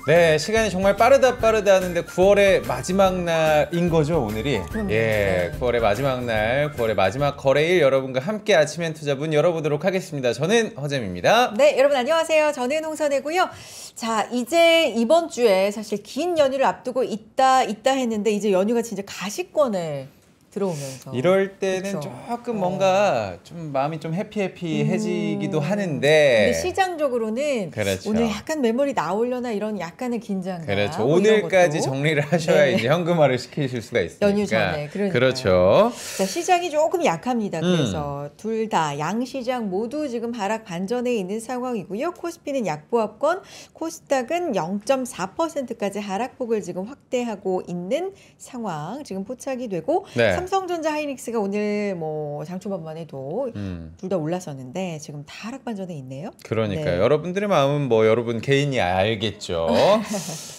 네, 시간이 정말 빠르다 하는데 9월의 마지막 날인 거죠, 오늘이? 예, 9월의 마지막 날, 9월의 마지막 거래일 여러분과 함께 아침엔 투자분 열어보도록 하겠습니다. 저는 허잼입니다. 네, 여러분 안녕하세요. 저는 홍선혜고요. 자, 이제 이번 주에 사실 긴 연휴를 앞두고 있다 했는데 이제 연휴가 진짜 가시권에 들어오면서 이럴 때는 그쵸? 조금 뭔가 좀 마음이 좀 해피해지기도 하는데 근데 시장적으로는 그렇죠. 오늘 약간 매물이 나오려나 이런 약간의 긴장감 그렇죠. 뭐 오늘까지 이런 것도. 정리를 하셔야 네. 이제 현금화를 시키실 수가 있으니까. 연휴 전에 그러니까요. 그렇죠. 자, 시장이 조금 약합니다. 그래서 둘 다 양시장 모두 지금 하락 반전에 있는 상황이고요. 코스피는 약보합권, 코스닥은 0.4%까지 하락폭을 지금 확대하고 있는 상황 지금 포착이 되고 네. 삼성전자 하이닉스가 오늘 뭐 장초반만 해도 둘 다 올랐었는데 지금 다 하락 반전에 있네요. 그러니까요. 네. 여러분들의 마음은 뭐 여러분 개인이 알겠죠.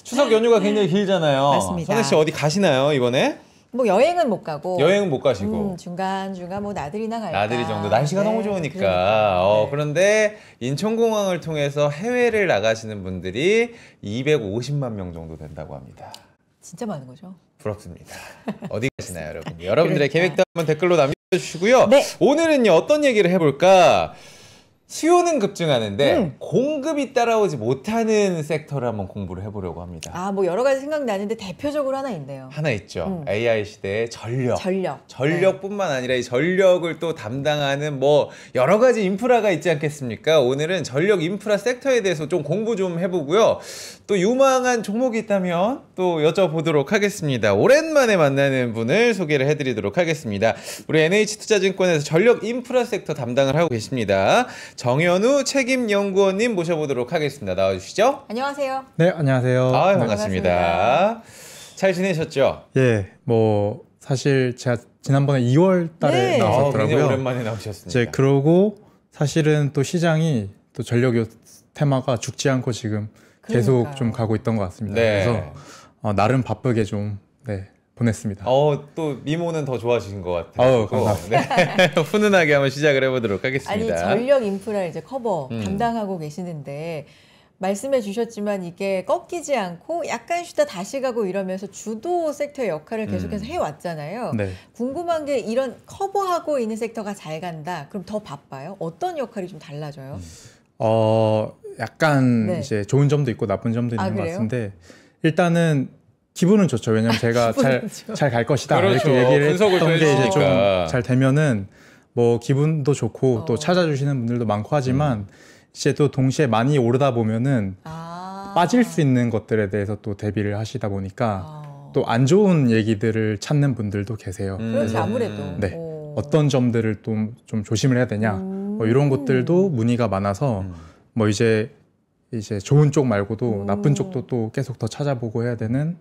추석 연휴가 굉장히 길잖아요. 맞습니다. 선혜 씨 어디 가시나요, 이번에? 뭐 여행은 못 가고 여행은 못 가시고. 중간중간 뭐 나들이나 갈까. 나들이 정도. 날씨가 네, 너무 좋으니까. 그러니까. 그런데 인천공항을 통해서 해외를 나가시는 분들이 250만 명 정도 된다고 합니다. 진짜 많은 거죠. 부럽습니다. 어디 가시나요, 여러분? 여러분들의 그러니까. 계획도 한번 댓글로 남겨주시고요. 네. 오늘은요, 어떤 얘기를 해볼까? 수요는 급증하는데 공급이 따라오지 못하는 섹터를 한번 공부를 해보려고 합니다. 아, 뭐 여러 가지 생각나는데 대표적으로 하나 있네요. 하나 있죠. AI 시대의 전력. 전력. 전력뿐만 아니라 이 전력을 또 담당하는 뭐 여러 가지 인프라가 있지 않겠습니까? 오늘은 전력 인프라 섹터에 대해서 좀 공부 좀 해보고요. 또 유망한 종목이 있다면 또 여쭤보도록 하겠습니다. 오랜만에 만나는 분을 소개를 해드리도록 하겠습니다. 우리 NH투자증권에서 전력 인프라 섹터 담당을 하고 계십니다. 정현우 책임연구원님 모셔보도록 하겠습니다. 나와주시죠. 안녕하세요. 네, 안녕하세요. 아, 반갑습니다. 잘 지내셨죠? 예, 뭐 사실 제가 지난번에 2월 달에 네. 나왔었더라고요. 굉장히 오랜만에 나오셨습니다. 이제 그러고 사실은 또 시장이 또 전력 테마가 죽지 않고 지금 계속 그러니까요. 좀 가고 있던 것 같습니다. 네. 그래서 나름 바쁘게 좀 보냈습니다. 또 미모는 더 좋아지신 것 같아요. 감사합니다. 네. 훈훈하게 한번 시작을 해보도록 아니, 하겠습니다. 전력 인프라 이제 커버 담당하고 계시는데 말씀해 주셨지만 이게 꺾이지 않고 약간 쉬다 다시 가고 이러면서 주도 섹터의 역할을 계속해서 해왔잖아요. 네. 궁금한 게 이런 커버하고 있는 섹터가 잘 간다. 그럼 더 바빠요? 어떤 역할이 좀 달라져요? 약간 네. 이제 좋은 점도 있고 나쁜 점도 있는 것 그래요? 같은데 일단은 기분은 좋죠. 왜냐면 제가 잘 갈 것이다 그렇죠. 이렇게 얘기를 분석을 했던 게 이제 좀 해주시니까. 잘 되면은 뭐 기분도 좋고 또 찾아주시는 분들도 많고 하지만 이제 또 동시에 많이 오르다 보면은 빠질 수 있는 것들에 대해서 또 대비를 하시다 보니까 또 안 좋은 얘기들을 찾는 분들도 계세요. 그렇지, 아무래도. 네. 어떤 점들을 또 좀 조심을 해야 되냐 뭐 이런 것들도 문의가 많아서 뭐 이제 좋은 쪽 말고도 나쁜 쪽도 또 계속 더 찾아보고 해야 되는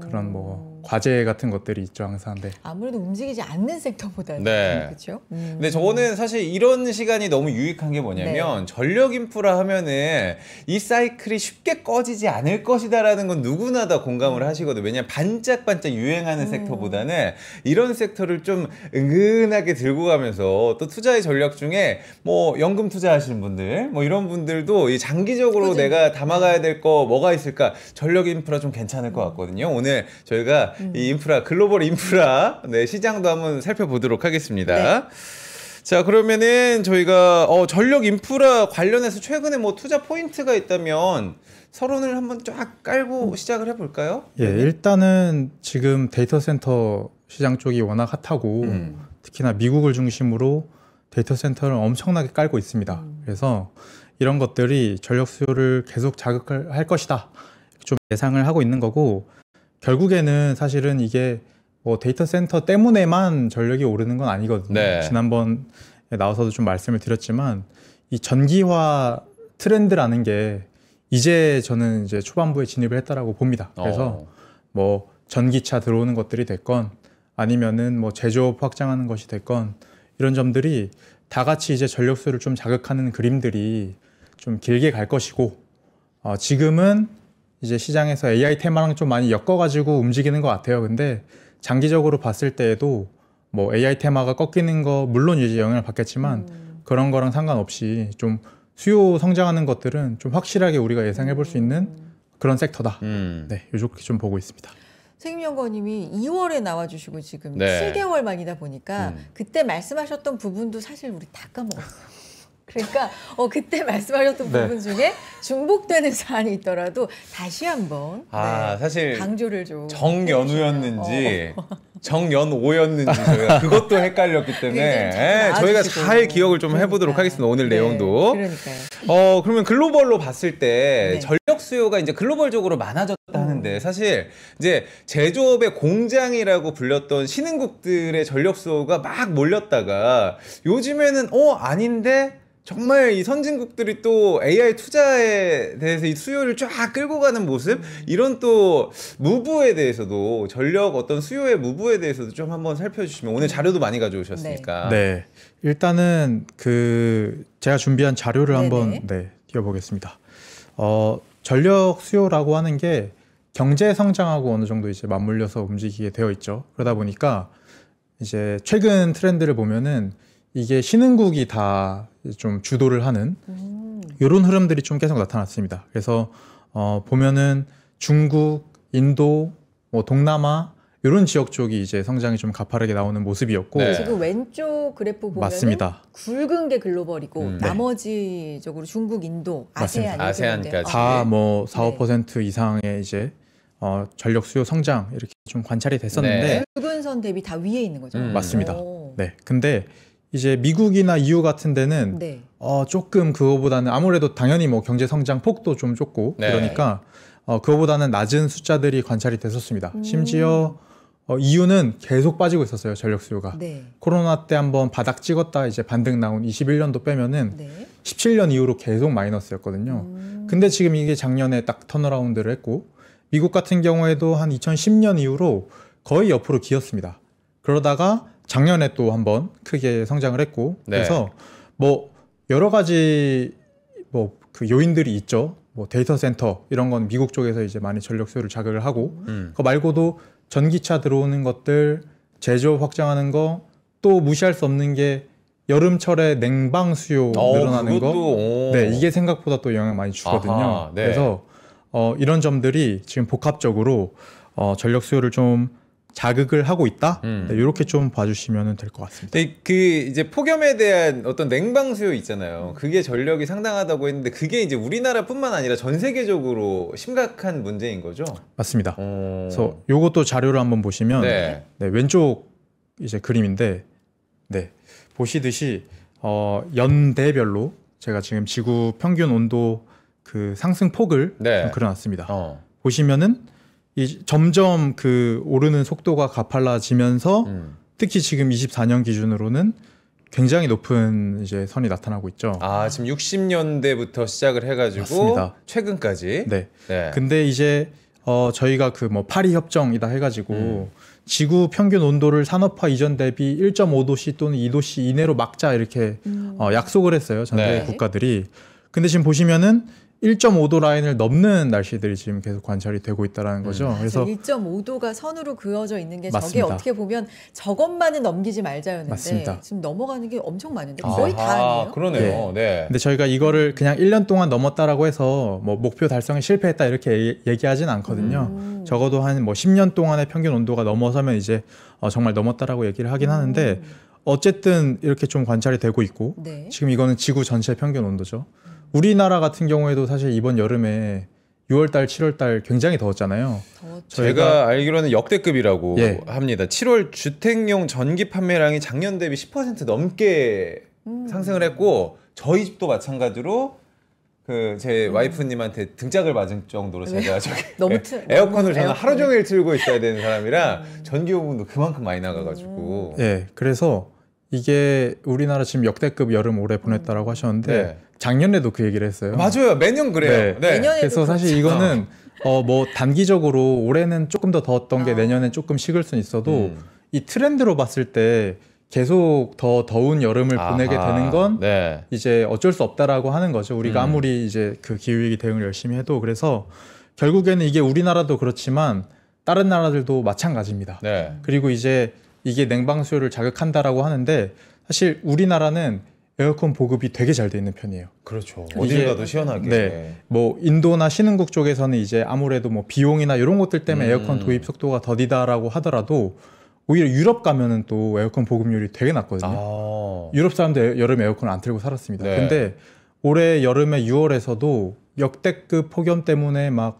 그런 뭐 과제 같은 것들이 있죠 항상. 네. 아무래도 움직이지 않는 섹터보다는 네. 그렇죠. 근데 저는 사실 이런 시간이 너무 유익한 게 뭐냐면 전력 인프라 하면은 이 사이클이 쉽게 꺼지지 않을 것이다라는 건 누구나 다 공감을 하시거든요. 왜냐면 반짝반짝 유행하는 섹터보다는 이런 섹터를 좀 은근하게 들고 가면서 또 투자의 전략 중에 뭐 연금 투자하시는 분들 뭐 이런 분들도 이 장기적으로 꾸준히. 내가 담아가야 될 거 뭐가 있을까? 전력 인프라 좀 괜찮을 것 같거든요. 오늘 저희가 이 인프라, 글로벌 인프라 시장도 한번 살펴보도록 하겠습니다. 자, 그러면은 저희가 전력 인프라 관련해서 최근에 뭐 투자 포인트가 있다면 서론을 한번 쫙 깔고 시작을 해볼까요? 예, 일단은 지금 데이터 센터 시장 쪽이 워낙 핫하고 특히나 미국을 중심으로 데이터 센터를 엄청나게 깔고 있습니다. 그래서 이런 것들이 전력 수요를 계속 자극할 것이다. 좀 예상을 하고 있는 거고 결국에는 사실은 이게 뭐 데이터 센터 때문에만 전력이 오르는 건 아니거든요. 네. 지난번에 나와서도 좀 말씀을 드렸지만 이 전기화 트렌드라는 게 이제 저는 이제 초반부에 진입을 했다라고 봅니다. 그래서 뭐 전기차 들어오는 것들이 됐건 아니면은 뭐 제조업 확장하는 것이 됐건 이런 점들이 다 같이 이제 전력 수요를 좀 자극하는 그림들이 좀 길게 갈 것이고 지금은 이제 시장에서 AI 테마랑 좀 많이 엮어가지고 움직이는 것 같아요. 근데 장기적으로 봤을 때에도 뭐 AI 테마가 꺾이는 거 물론 이제 영향을 받겠지만 그런 거랑 상관없이 좀 수요 성장하는 것들은 좀 확실하게 우리가 예상해 볼 수 있는 그런 섹터다. 네, 요렇게 좀 보고 있습니다. 책임연구원님이 2월에 나와주시고 지금 네. 7개월 만이다 보니까 그때 말씀하셨던 부분도 사실 우리 다 까먹었어요. 그러니까 그때 말씀하셨던 네. 부분 중에 중복되는 사안이 있더라도 다시 한번 사실 강조를 좀 정연우였는지 정연오였는지 저희가 그것도 헷갈렸기 때문에 저희가 잘 기억을 좀 해보도록 하겠습니다. 오늘 내용도. 그러니까요. 그러면 글로벌로 봤을 때 네. 전력 수요가 이제 글로벌적으로 많아졌다 하는데 사실 이제 제조업의 공장이라고 불렸던 신흥국들의 전력 수요가 막 몰렸다가 요즘에는 아닌데 정말 이 선진국들이 또 AI 투자에 대해서 이 수요를 쫙 끌고 가는 모습, 이런 또 무브에 대해서도 전력 어떤 수요의 무브에 대해서도 좀 한번 살펴주시면, 오늘 자료도 많이 가져오셨으니까. 네, 일단은 제가 준비한 자료를 한번 띄워보겠습니다. 전력 수요라고 하는 게 경제 성장하고 어느 정도 이제 맞물려서 움직이게 되어 있죠. 그러다 보니까 이제 최근 트렌드를 보면은 이게 신흥국이 다 좀 주도를 하는 이런 흐름들이 좀 계속 나타났습니다. 그래서 보면은 중국, 인도, 뭐 동남아 이런 지역 쪽이 이제 성장이 좀 가파르게 나오는 모습이었고 지금 왼쪽 그래프 보면 맞습니다. 굵은 게 글로벌이고 나머지 쪽으로 중국, 인도, 아세안까지 다 뭐 4~5% 이상의 이제 전력 수요 성장 이렇게 좀 관찰이 됐었는데 굵은 선 대비 다 위에 있는 거죠. 맞습니다. 네, 근데 이제 미국이나 EU 같은 데는 조금 그거보다는 아무래도 당연히 뭐 경제 성장 폭도 좀 좁고 그러니까 그거보다는 낮은 숫자들이 관찰이 됐었습니다. 심지어 EU는 계속 빠지고 있었어요, 전력 수요가. 코로나 때 한번 바닥 찍었다 이제 반등 나온 21년도 빼면은 17년 이후로 계속 마이너스였거든요. 근데 지금 이게 작년에 딱 턴어라운드를 했고, 미국 같은 경우에도 한 2010년 이후로 거의 옆으로 기었습니다. 그러다가 작년에 또 한번 크게 성장을 했고, 그래서 뭐 여러 가지 뭐 그 요인들이 있죠. 뭐 데이터 센터 이런 건 미국 쪽에서 이제 많이 전력 수요를 자극을 하고, 그거 말고도 전기차 들어오는 것들, 제조업 확장하는 거, 또 무시할 수 없는 게 여름철에 냉방 수요 늘어나는 거. 네, 이게 생각보다 또 영향 많이 주거든요. 그래서 이런 점들이 지금 복합적으로 전력 수요를 좀 자극을 하고 있다. 이렇게 좀 봐주시면 될 것 같습니다. 그 이제 폭염에 대한 어떤 냉방 수요 있잖아요. 그게 전력이 상당하다고 했는데 그게 이제 우리나라뿐만 아니라 전 세계적으로 심각한 문제인 거죠? 맞습니다. 그래서 요것도 자료를 한번 보시면 왼쪽 이제 그림인데 보시듯이 연대별로 제가 지금 지구 평균 온도 그 상승 폭을 그려놨습니다. 보시면은 점점 그 오르는 속도가 가팔라지면서 특히 지금 24년 기준으로는 굉장히 높은 이제 선이 나타나고 있죠. 지금 60년대부터 시작을 해가지고 맞습니다. 최근까지. 근데 이제 저희가 그 뭐 파리 협정이다 해가지고 지구 평균 온도를 산업화 이전 대비 1.5도씨 또는 2도씨 이내로 막자 이렇게 약속을 했어요. 전 세계 국가들이. 근데 지금 보시면은 1.5도 라인을 넘는 날씨들이 지금 계속 관찰이 되고 있다는 거죠. 그래서 1.5도가 선으로 그어져 있는 게 맞습니다. 저게 어떻게 보면 저것만은 넘기지 말자였는데 맞습니다. 지금 넘어가는 게 엄청 많은데 거의 다 아니에요? 그러네요. 근데 저희가 이거를 그냥 1년 동안 넘었다라고 해서 뭐 목표 달성에 실패했다 이렇게 얘기하진 않거든요. 적어도 한 뭐 10년 동안의 평균 온도가 넘어서면 이제 정말 넘었다라고 얘기를 하긴 하는데 어쨌든 이렇게 좀 관찰이 되고 있고 지금 이거는 지구 전체 평균 온도죠. 우리나라 같은 경우에도 사실 이번 여름에 6월달, 7월달 굉장히 더웠잖아요. 제가 알기로는 역대급이라고 합니다. 7월 주택용 전기 판매량이 작년 대비 10% 넘게 상승을 했고, 저희 집도 마찬가지로 그 제 와이프님한테 등짝을 맞은 정도로 제가 저기 에어컨을 저는 하루 종일 틀고 있어야 되는 사람이라 전기요금도 그만큼 많이 나가가지고. 그래서 이게 우리나라 지금 역대급 여름 올해 보냈다라고 하셨는데 작년에도 그 얘기를 했어요. 맞아요. 매년 그래요. 그래서 사실 이거는 뭐 단기적으로 올해는 조금 더 더웠던 게 내년엔 조금 식을 수는 있어도 이 트렌드로 봤을 때 계속 더 더운 여름을 보내게 되는 건 이제 어쩔 수 없다라고 하는 거죠. 우리가 아무리 이제 그 기후위기 대응을 열심히 해도. 그래서 결국에는 이게 우리나라도 그렇지만 다른 나라들도 마찬가지입니다. 그리고 이제 이게 냉방 수요를 자극한다라고 하는데 사실 우리나라는 에어컨 보급이 되게 잘 돼 있는 편이에요. 그렇죠. 이게- 어딜 가도 시원하게. 네. 뭐 인도나 신흥국 쪽에서는 이제 아무래도 뭐 비용이나 이런 것들 때문에 에어컨 도입 속도가 더디다라고 하더라도 오히려 유럽 가면은 또 에어컨 보급률이 되게 낮거든요. 아. 유럽 사람들 여름에 에어컨을 안 틀고 살았습니다. 네. 근데 올해 여름에 6월에서도 역대급 폭염 때문에 막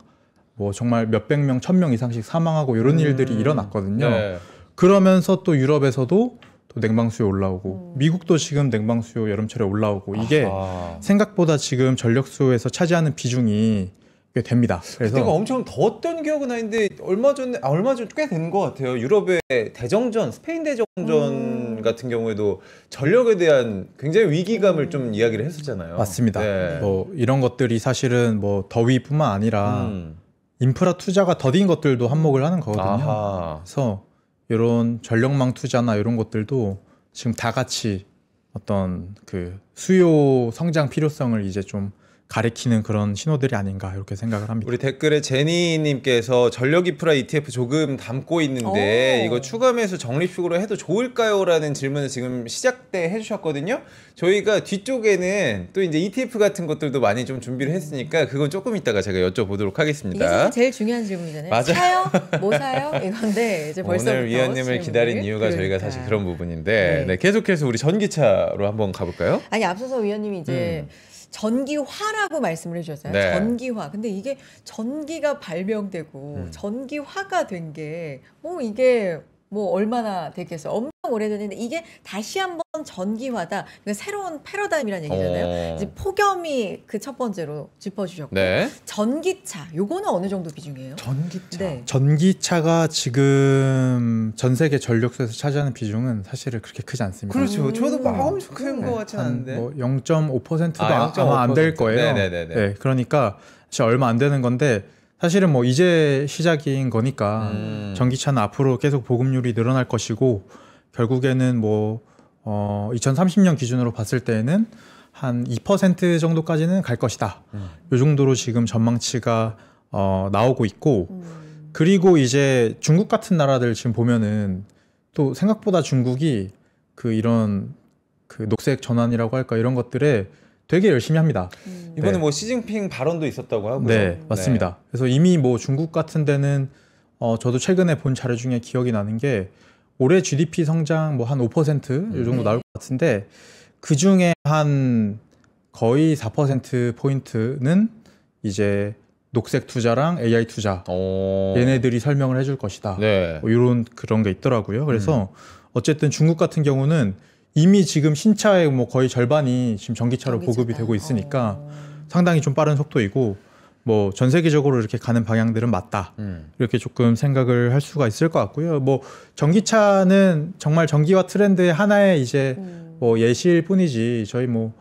뭐 정말 몇백 명, 1000명 이상씩 사망하고 이런 일들이 일어났거든요. 네. 그러면서 또 유럽에서도 또 냉방 수요 올라오고 미국도 지금 냉방 수요 여름철에 올라오고 이게 아. 생각보다 지금 전력 수요에서 차지하는 비중이 꽤 됩니다. 그때가 그래서 엄청 더웠던 기억은 나는데 얼마 전 꽤 된 것 같아요. 유럽의 대정전, 스페인 대정전 같은 경우에도 전력에 대한 굉장히 위기감을 좀 이야기를 했었잖아요. 맞습니다. 네. 뭐 이런 것들이 사실은 뭐 더위뿐만 아니라 음. 인프라 투자가 더딘 것들도 한몫을 하는 거거든요. 아하. 그래서 이런 전력망 투자나 이런 것들도 지금 다 같이 어떤 그 수요 성장 필요성을 이제 좀 가리키는 그런 신호들이 아닌가 이렇게 생각을 합니다. 우리 댓글에 제니님께서 전력 인프라 ETF 조금 담고 있는데 오. 이거 추가 매수 적립식으로 해도 좋을까요? 라는 질문을 지금 시작 때 해주셨거든요. 저희가 뒤쪽에는 또 이제 ETF 같은 것들도 많이 좀 준비를 했으니까 그건 조금 이따가 제가 여쭤보도록 이게 하겠습니다. 사실 제일 중요한 질문이잖아요. 맞아요. 사요? 뭐 사요? 이건데 이제 벌써부터 오늘 위원님을 질문을. 기다린 이유가 저희가 그러니까. 사실 그런 부분인데 네. 네, 계속해서 우리 전기차로 한번 가볼까요? 아니 앞서서 위원님이 이제 전기화라고 말씀을 해주셨어요. 네. 전기화. 근데 이게 전기가 발명되고 전기화가 된 게 뭐 이게 뭐 얼마나 됐겠어요. 엄청 오래됐는데 이게 다시 한번 전기화다. 그러니까 새로운 패러다임이라는 얘기잖아요. 이제 폭염이 그 첫 번째로 짚어주셨고 네. 전기차 요거는 어느 정도 비중이에요? 전기차. 네. 전기차가 지금 전 세계 전력수에서 차지하는 비중은 사실은 그렇게 크지 않습니다. 그렇죠. 저도 막 음. 엄청 큰 거 같진 않은데. 뭐 0.5%도 아, 아마 안 될 0.5%. 거예요. 네네네네. 네, 그러니까 사실 얼마 안 되는 건데 사실은 뭐 이제 시작인 거니까 전기차는 앞으로 계속 보급률이 늘어날 것이고 결국에는 뭐 2030년 기준으로 봤을 때에는 한 2% 정도까지는 갈 것이다. 이 정도로 지금 전망치가 나오고 있고 그리고 이제 중국 같은 나라들 지금 보면은 또 생각보다 중국이 그 이런 그 녹색 전환이라고 할까 이런 것들에 되게 열심히 합니다. 이번에 네. 뭐 시진핑 발언도 있었다고 하고요. 네, 맞습니다. 그래서 이미 뭐 중국 같은 데는 저도 최근에 본 자료 중에 기억이 나는 게 올해 GDP 성장 뭐 한 5%이 정도 나올 것 같은데 그 중에 한 거의 4% 포인트는 이제 녹색 투자랑 AI 투자 얘네들이 설명을 해줄 것이다. 네. 뭐 이런 그런 게 있더라고요. 그래서 어쨌든 중국 같은 경우는 이미 지금 신차의 뭐 거의 절반이 지금 전기차로 보급이 되고 있으니까 상당히 좀 빠른 속도이고 뭐 전 세계적으로 이렇게 가는 방향들은 맞다. 이렇게 조금 생각을 할 수가 있을 것 같고요. 뭐 전기차는 정말 전기화 트렌드의 하나의 이제 뭐 예시일 뿐이지 저희 뭐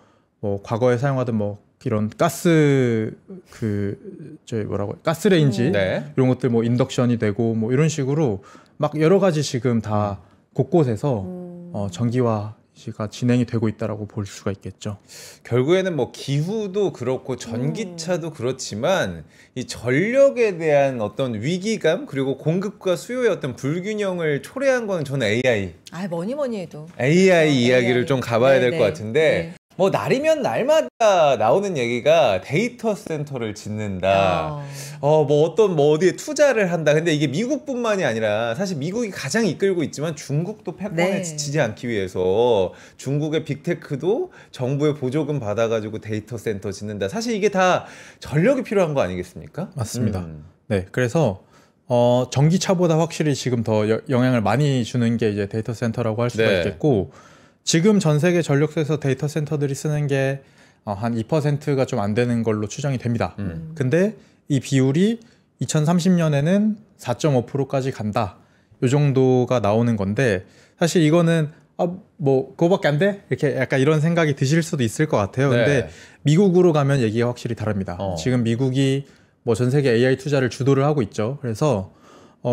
과거에 사용하던 뭐 이런 가스 저희 뭐라고 가스레인지 네. 이런 것들 뭐 인덕션이 되고 뭐 이런 식으로 막 여러 가지 지금 다 곳곳에서 전기화가 진행이 되고 있다라고 볼 수가 있겠죠. 결국에는 뭐 기후도 그렇고 전기차도 그렇지만 이 전력에 대한 어떤 위기감 그리고 공급과 수요의 어떤 불균형을 초래한 건 저는 AI 아 뭐니 해도 이야기를 AI. 좀 가봐야 될 네, 것 네. 같은데 네. 뭐 날이면 날마다 나오는 얘기가 데이터 센터를 짓는다. 뭐 어디에 투자를 한다. 근데 이게 미국뿐만이 아니라 사실 미국이 가장 이끌고 있지만 중국도 패권에 네. 지치지 않기 위해서 중국의 빅테크도 정부의 보조금 받아가지고 데이터 센터 짓는다. 사실 이게 다 전력이 필요한 거 아니겠습니까? 맞습니다. 네, 그래서 전기차보다 확실히 지금 더 영향을 많이 주는 게 이제 데이터 센터라고 할 수가 네. 있겠고 지금 전 세계 전력수에서 데이터 센터들이 쓰는 게 한 2%가 좀 안 되는 걸로 추정이 됩니다. 근데 이 비율이 2030년에는 4.5%까지 간다. 이 정도가 나오는 건데 사실 이거는 뭐 그거밖에 안 돼? 이렇게 약간 이런 생각이 드실 수도 있을 것 같아요. 근데 네. 미국으로 가면 얘기가 확실히 다릅니다. 어. 지금 미국이 뭐 전 세계 AI 투자를 주도를 하고 있죠. 그래서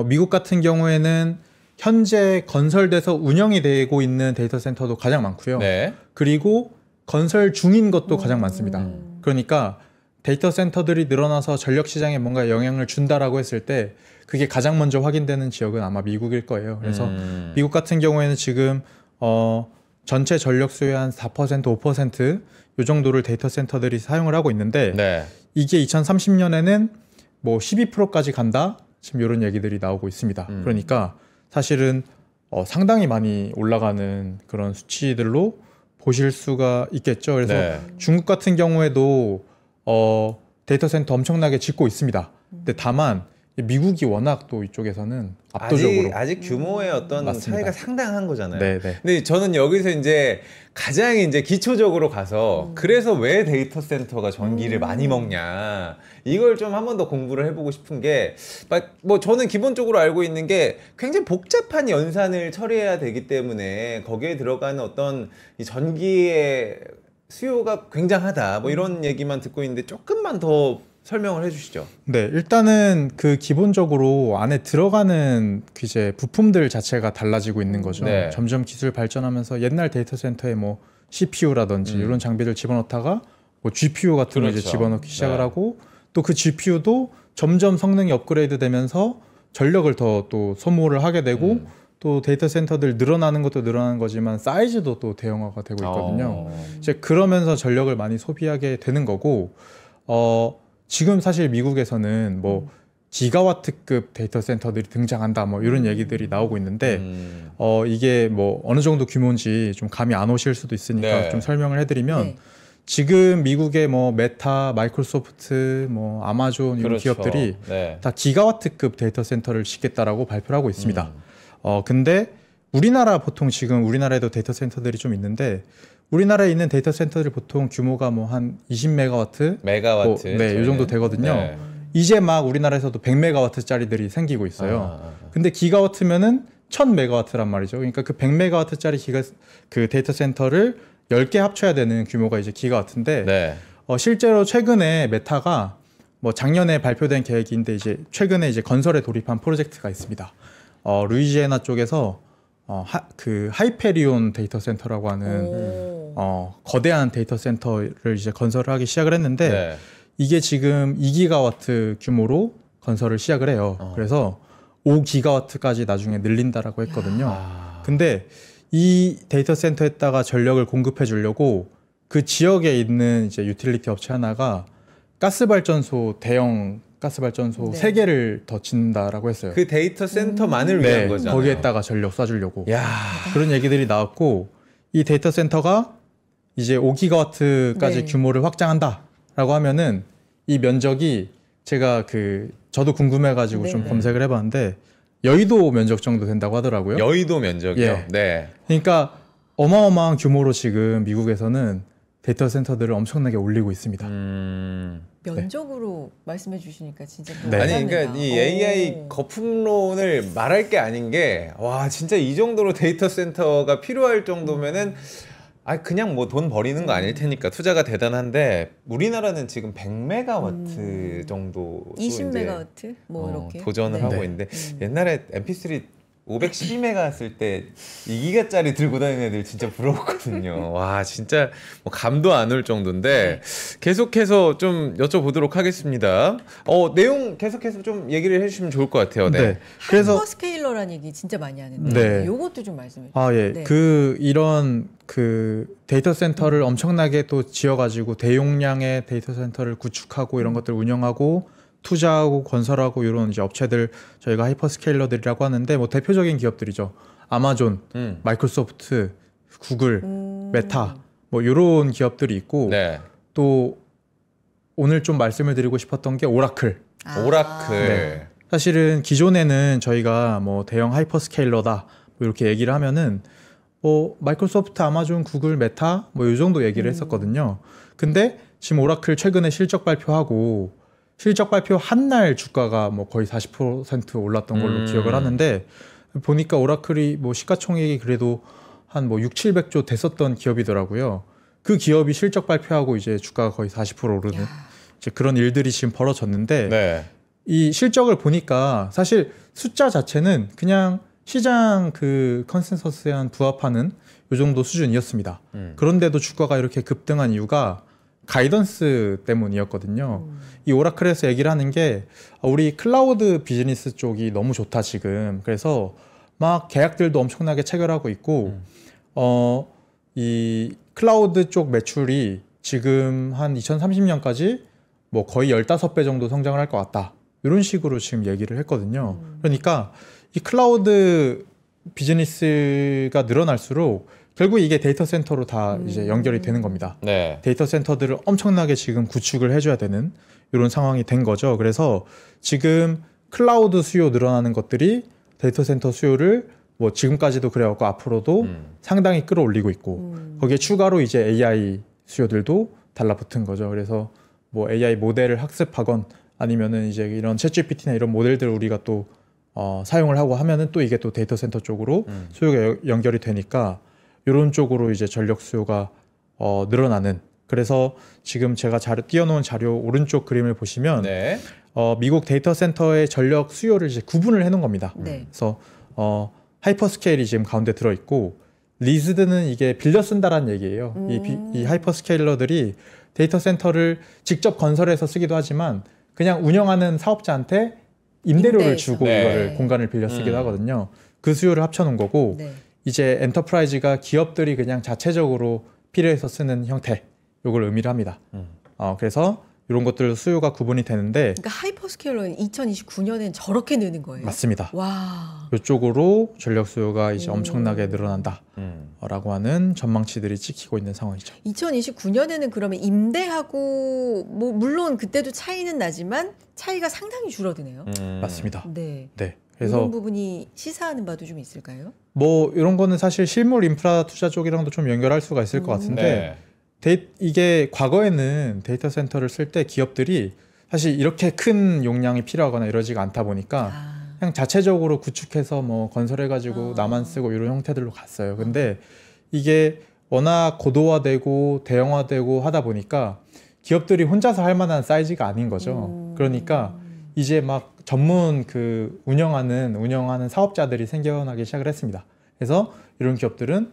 미국 같은 경우에는 현재 건설돼서 운영이 되고 있는 데이터 센터도 가장 많고요. 네. 그리고 건설 중인 것도 가장 많습니다. 그러니까 데이터 센터들이 늘어나서 전력 시장에 뭔가 영향을 준다라고 했을 때 그게 가장 먼저 확인되는 지역은 아마 미국일 거예요. 그래서 미국 같은 경우에는 지금 전체 전력 수요의 한 4%, 5%요 정도를 데이터 센터들이 사용을 하고 있는데 네. 이게 2030년에는 뭐 12%까지 간다. 지금 이런 얘기들이 나오고 있습니다. 그러니까 사실은 상당히 많이 올라가는 그런 수치들로 보실 수가 있겠죠. 그래서 네. 중국 같은 경우에도 데이터 센터 엄청나게 짓고 있습니다. 근데 다만 미국이 워낙 또 이쪽에서는 압도적으로 아직 규모의 어떤 맞습니다. 차이가 상당한 거잖아요. 네, 네. 근데 저는 여기서 이제 가장 이제 기초적으로 가서 그래서 왜 데이터 센터가 전기를 많이 먹냐 이걸 좀 한 번 더 공부를 해보고 싶은 게 뭐 저는 기본적으로 알고 있는 게 굉장히 복잡한 연산을 처리해야 되기 때문에 거기에 들어가는 어떤 이 전기의 수요가 굉장하다 뭐 이런 얘기만 듣고 있는데 조금만 더 설명을 해주시죠. 네, 일단은 그 기본적으로 안에 들어가는 그 이제 부품들 자체가 달라지고 있는 거죠. 네. 점점 기술 발전하면서 옛날 데이터 센터에 뭐 CPU라든지 이런 장비들 집어넣다가 뭐 GPU 같은 거 이제 그렇죠. 집어넣기 시작을 네. 하고 또 그 GPU도 점점 성능이 업그레이드 되면서 전력을 더 또 소모를 하게 되고 또 데이터 센터들 늘어나는 것도 늘어나는 거지만 사이즈도 또 대형화가 되고 있거든요. 이제 그러면서 전력을 많이 소비하게 되는 거고 지금 사실 미국에서는 뭐 기가와트급 데이터 센터들이 등장한다 뭐 이런 얘기들이 나오고 있는데 이게 뭐 어느 정도 규모인지 좀 감이 안 오실 수도 있으니까 네. 좀 설명을 해드리면 네. 지금 미국의 뭐 메타, 마이크로소프트, 뭐 아마존 이런 그렇죠. 기업들이 네. 다 기가와트급 데이터 센터를 짓겠다라고 발표를 하고 있습니다. 근데 우리나라 보통 지금 우리나라에도 데이터 센터들이 좀 있는데 우리나라에 있는 데이터 센터들 보통 규모가 뭐 한 20메가와트, 메가와트. 네, 이 정도 되거든요. 네. 이제 막 우리나라에서도 100메가와트짜리들이 생기고 있어요. 근데 기가와트면은 1000메가와트란 말이죠. 그러니까 그 100메가와트짜리 그 데이터 센터를 10개 합쳐야 되는 규모가 이제 기가와트인데 네. 실제로 최근에 메타가 뭐 작년에 발표된 계획인데 이제 최근에 이제 건설에 돌입한 프로젝트가 있습니다. 루이지애나 쪽에서 그 하이페리온 데이터 센터라고 하는 거대한 데이터 센터를 이제 건설을 하기 시작을 했는데 네. 이게 지금 2기가와트 규모로 건설을 시작을 해요. 그래서 5기가와트까지 나중에 늘린다라고 했거든요. 근데 이 데이터 센터에다가 전력을 공급해 주려고 그 지역에 있는 이제 유틸리티 업체 하나가 대형 가스발전소 네. 3개를 더 짓는다라고 했어요. 그 데이터 센터만을 위한 네, 거잖아요. 거기에다가 전력 쏴주려고. 야. 그런 얘기들이 나왔고 이 데이터 센터가 이제 5기가와트까지 네. 규모를 확장한다라고 하면은 이 면적이 제가 저도 궁금해가지고 네. 좀 검색을 해봤는데 여의도 면적 정도 된다고 하더라고요. 여의도 면적이요. 예. 네. 그러니까 어마어마한 규모로 지금 미국에서는 데이터 센터들을 엄청나게 올리고 있습니다. 면적으로 말씀해 주시니까 진짜 네. 아니 놀랍네요. 그러니까 이 AI 거품론을 말할 게 아닌 게 와 진짜 이 정도로 데이터 센터가 필요할 정도면은 그냥 뭐 돈 버리는 거 아닐 테니까 투자가 대단한데 우리나라는 지금 100메가와트 정도 20메가와트 뭐 이렇게 도전을 네. 하고 네. 있는데 옛날에 MP3 512메가 쓸 때 2기가짜리 들고 다니는 애들 진짜 부러웠거든요. 와 진짜 뭐 감도 안 올 정도인데 계속해서 좀 여쭤보도록 하겠습니다. 내용 계속해서 좀 얘기를 해주시면 좋을 것 같아요. 네. 네. 그래서 하이퍼스케일러라는 얘기 진짜 많이 하는데 네. 요것도 좀 말씀해 주세요. 예. 네. 이런 데이터 센터를 엄청나게 또 지어가지고 대용량의 데이터 센터를 구축하고 이런 것들 운영하고 투자하고 건설하고 이런 이제 업체들 저희가 하이퍼스케일러들이라고 하는데 뭐 대표적인 기업들이죠. 아마존, 마이크로소프트, 구글, 메타 뭐 이런 기업들이 있고 네. 또 오늘 좀 말씀을 드리고 싶었던 게 오라클. 오라클. 네. 사실은 기존에는 저희가 뭐 대형 하이퍼스케일러다 뭐 이렇게 얘기를 하면은 뭐 마이크로소프트, 아마존, 구글, 메타 뭐 이 정도 얘기를 했었거든요. 근데 지금 오라클 최근에 실적 발표하고 실적 발표 한 날 주가가 뭐 거의 40% 올랐던 걸로 기억을 하는데 보니까 오라클이 뭐 시가총액이 그래도 한 뭐 6, 700조 됐었던 기업이더라고요. 그 기업이 실적 발표하고 이제 주가가 거의 40% 오르는 이제 그런 일들이 지금 벌어졌는데 네. 이 실적을 보니까 사실 숫자 자체는 그냥 시장 그 컨센서스에 한 부합하는 요 정도 수준이었습니다. 그런데도 주가가 이렇게 급등한 이유가 가이던스 때문이었거든요. 이 오라클에서 얘기를 하는 게 우리 클라우드 비즈니스 쪽이 너무 좋다 지금. 그래서 막 계약들도 엄청나게 체결하고 있고 이 클라우드 쪽 매출이 지금 한 2030년까지 뭐 거의 15배 정도 성장을 할 것 같다. 이런 식으로 지금 얘기를 했거든요. 그러니까 이 클라우드 비즈니스가 늘어날수록 결국 이게 데이터 센터로 다 이제 연결이 되는 겁니다. 네. 데이터 센터들을 엄청나게 지금 구축을 해줘야 되는 이런 상황이 된 거죠. 그래서 지금 클라우드 수요 늘어나는 것들이 데이터 센터 수요를 뭐 지금까지도 그래왔고 앞으로도 상당히 끌어올리고 있고 거기에 추가로 이제 AI 수요들도 달라붙은 거죠. 그래서 뭐 AI 모델을 학습하건 아니면은 이제 이런 챗GPT나 이런 모델들을 우리가 또 사용을 하고 하면은 또 이게 또 데이터 센터 쪽으로 수요가 연결이 되니까 이런 쪽으로 이제 전력 수요가 늘어나는. 그래서 지금 제가 띄워놓은 자료 오른쪽 그림을 보시면 네. 미국 데이터 센터의 전력 수요를 이제 구분을 해놓은 겁니다. 네. 그래서 하이퍼스케일이 지금 가운데 들어 있고 리즈드는 이게 빌려 쓴다라는 얘기예요. 이 하이퍼스케일러들이 데이터 센터를 직접 건설해서 쓰기도 하지만 그냥 운영하는 사업자한테 임대료를 임대해서. 주고 네. 이거를 공간을 빌려 쓰기도 하거든요. 그 수요를 합쳐놓은 거고 네. 이제 엔터프라이즈가 기업들이 그냥 자체적으로 필요해서 쓰는 형태 요걸 의미를 합니다. 그래서 이런 것들 수요가 구분이 되는데 그러니까 하이퍼스케일러는 2029년엔 저렇게 느는 거예요. 맞습니다. 와. 이쪽으로 전력 수요가 이제 엄청나게 늘어난다라고 하는 전망치들이 찍히고 있는 상황이죠. 2029년에는 그러면 임대하고 뭐 물론 그때도 차이는 나지만 차이가 상당히 줄어드네요. 맞습니다. 네. 네. 그래서 이런 그래서 부분이 시사하는 바도 좀 있을까요? 뭐 이런 거는 사실 실물 인프라 투자 쪽이랑도 좀 연결할 수가 있을 것 같은데 이게 과거에는 데이터 센터를 쓸 때 기업들이 사실 이렇게 큰 용량이 필요하거나 이러지가 않다 보니까 그냥 자체적으로 구축해서 뭐 건설해가지고 나만 쓰고 이런 형태들로 갔어요. 근데 이게 워낙 고도화되고 대형화되고 하다 보니까 기업들이 혼자서 할 만한 사이즈가 아닌 거죠. 그러니까 이제 막 전문 그 운영하는 사업자들이 생겨나기 시작을 했습니다. 그래서 이런 기업들은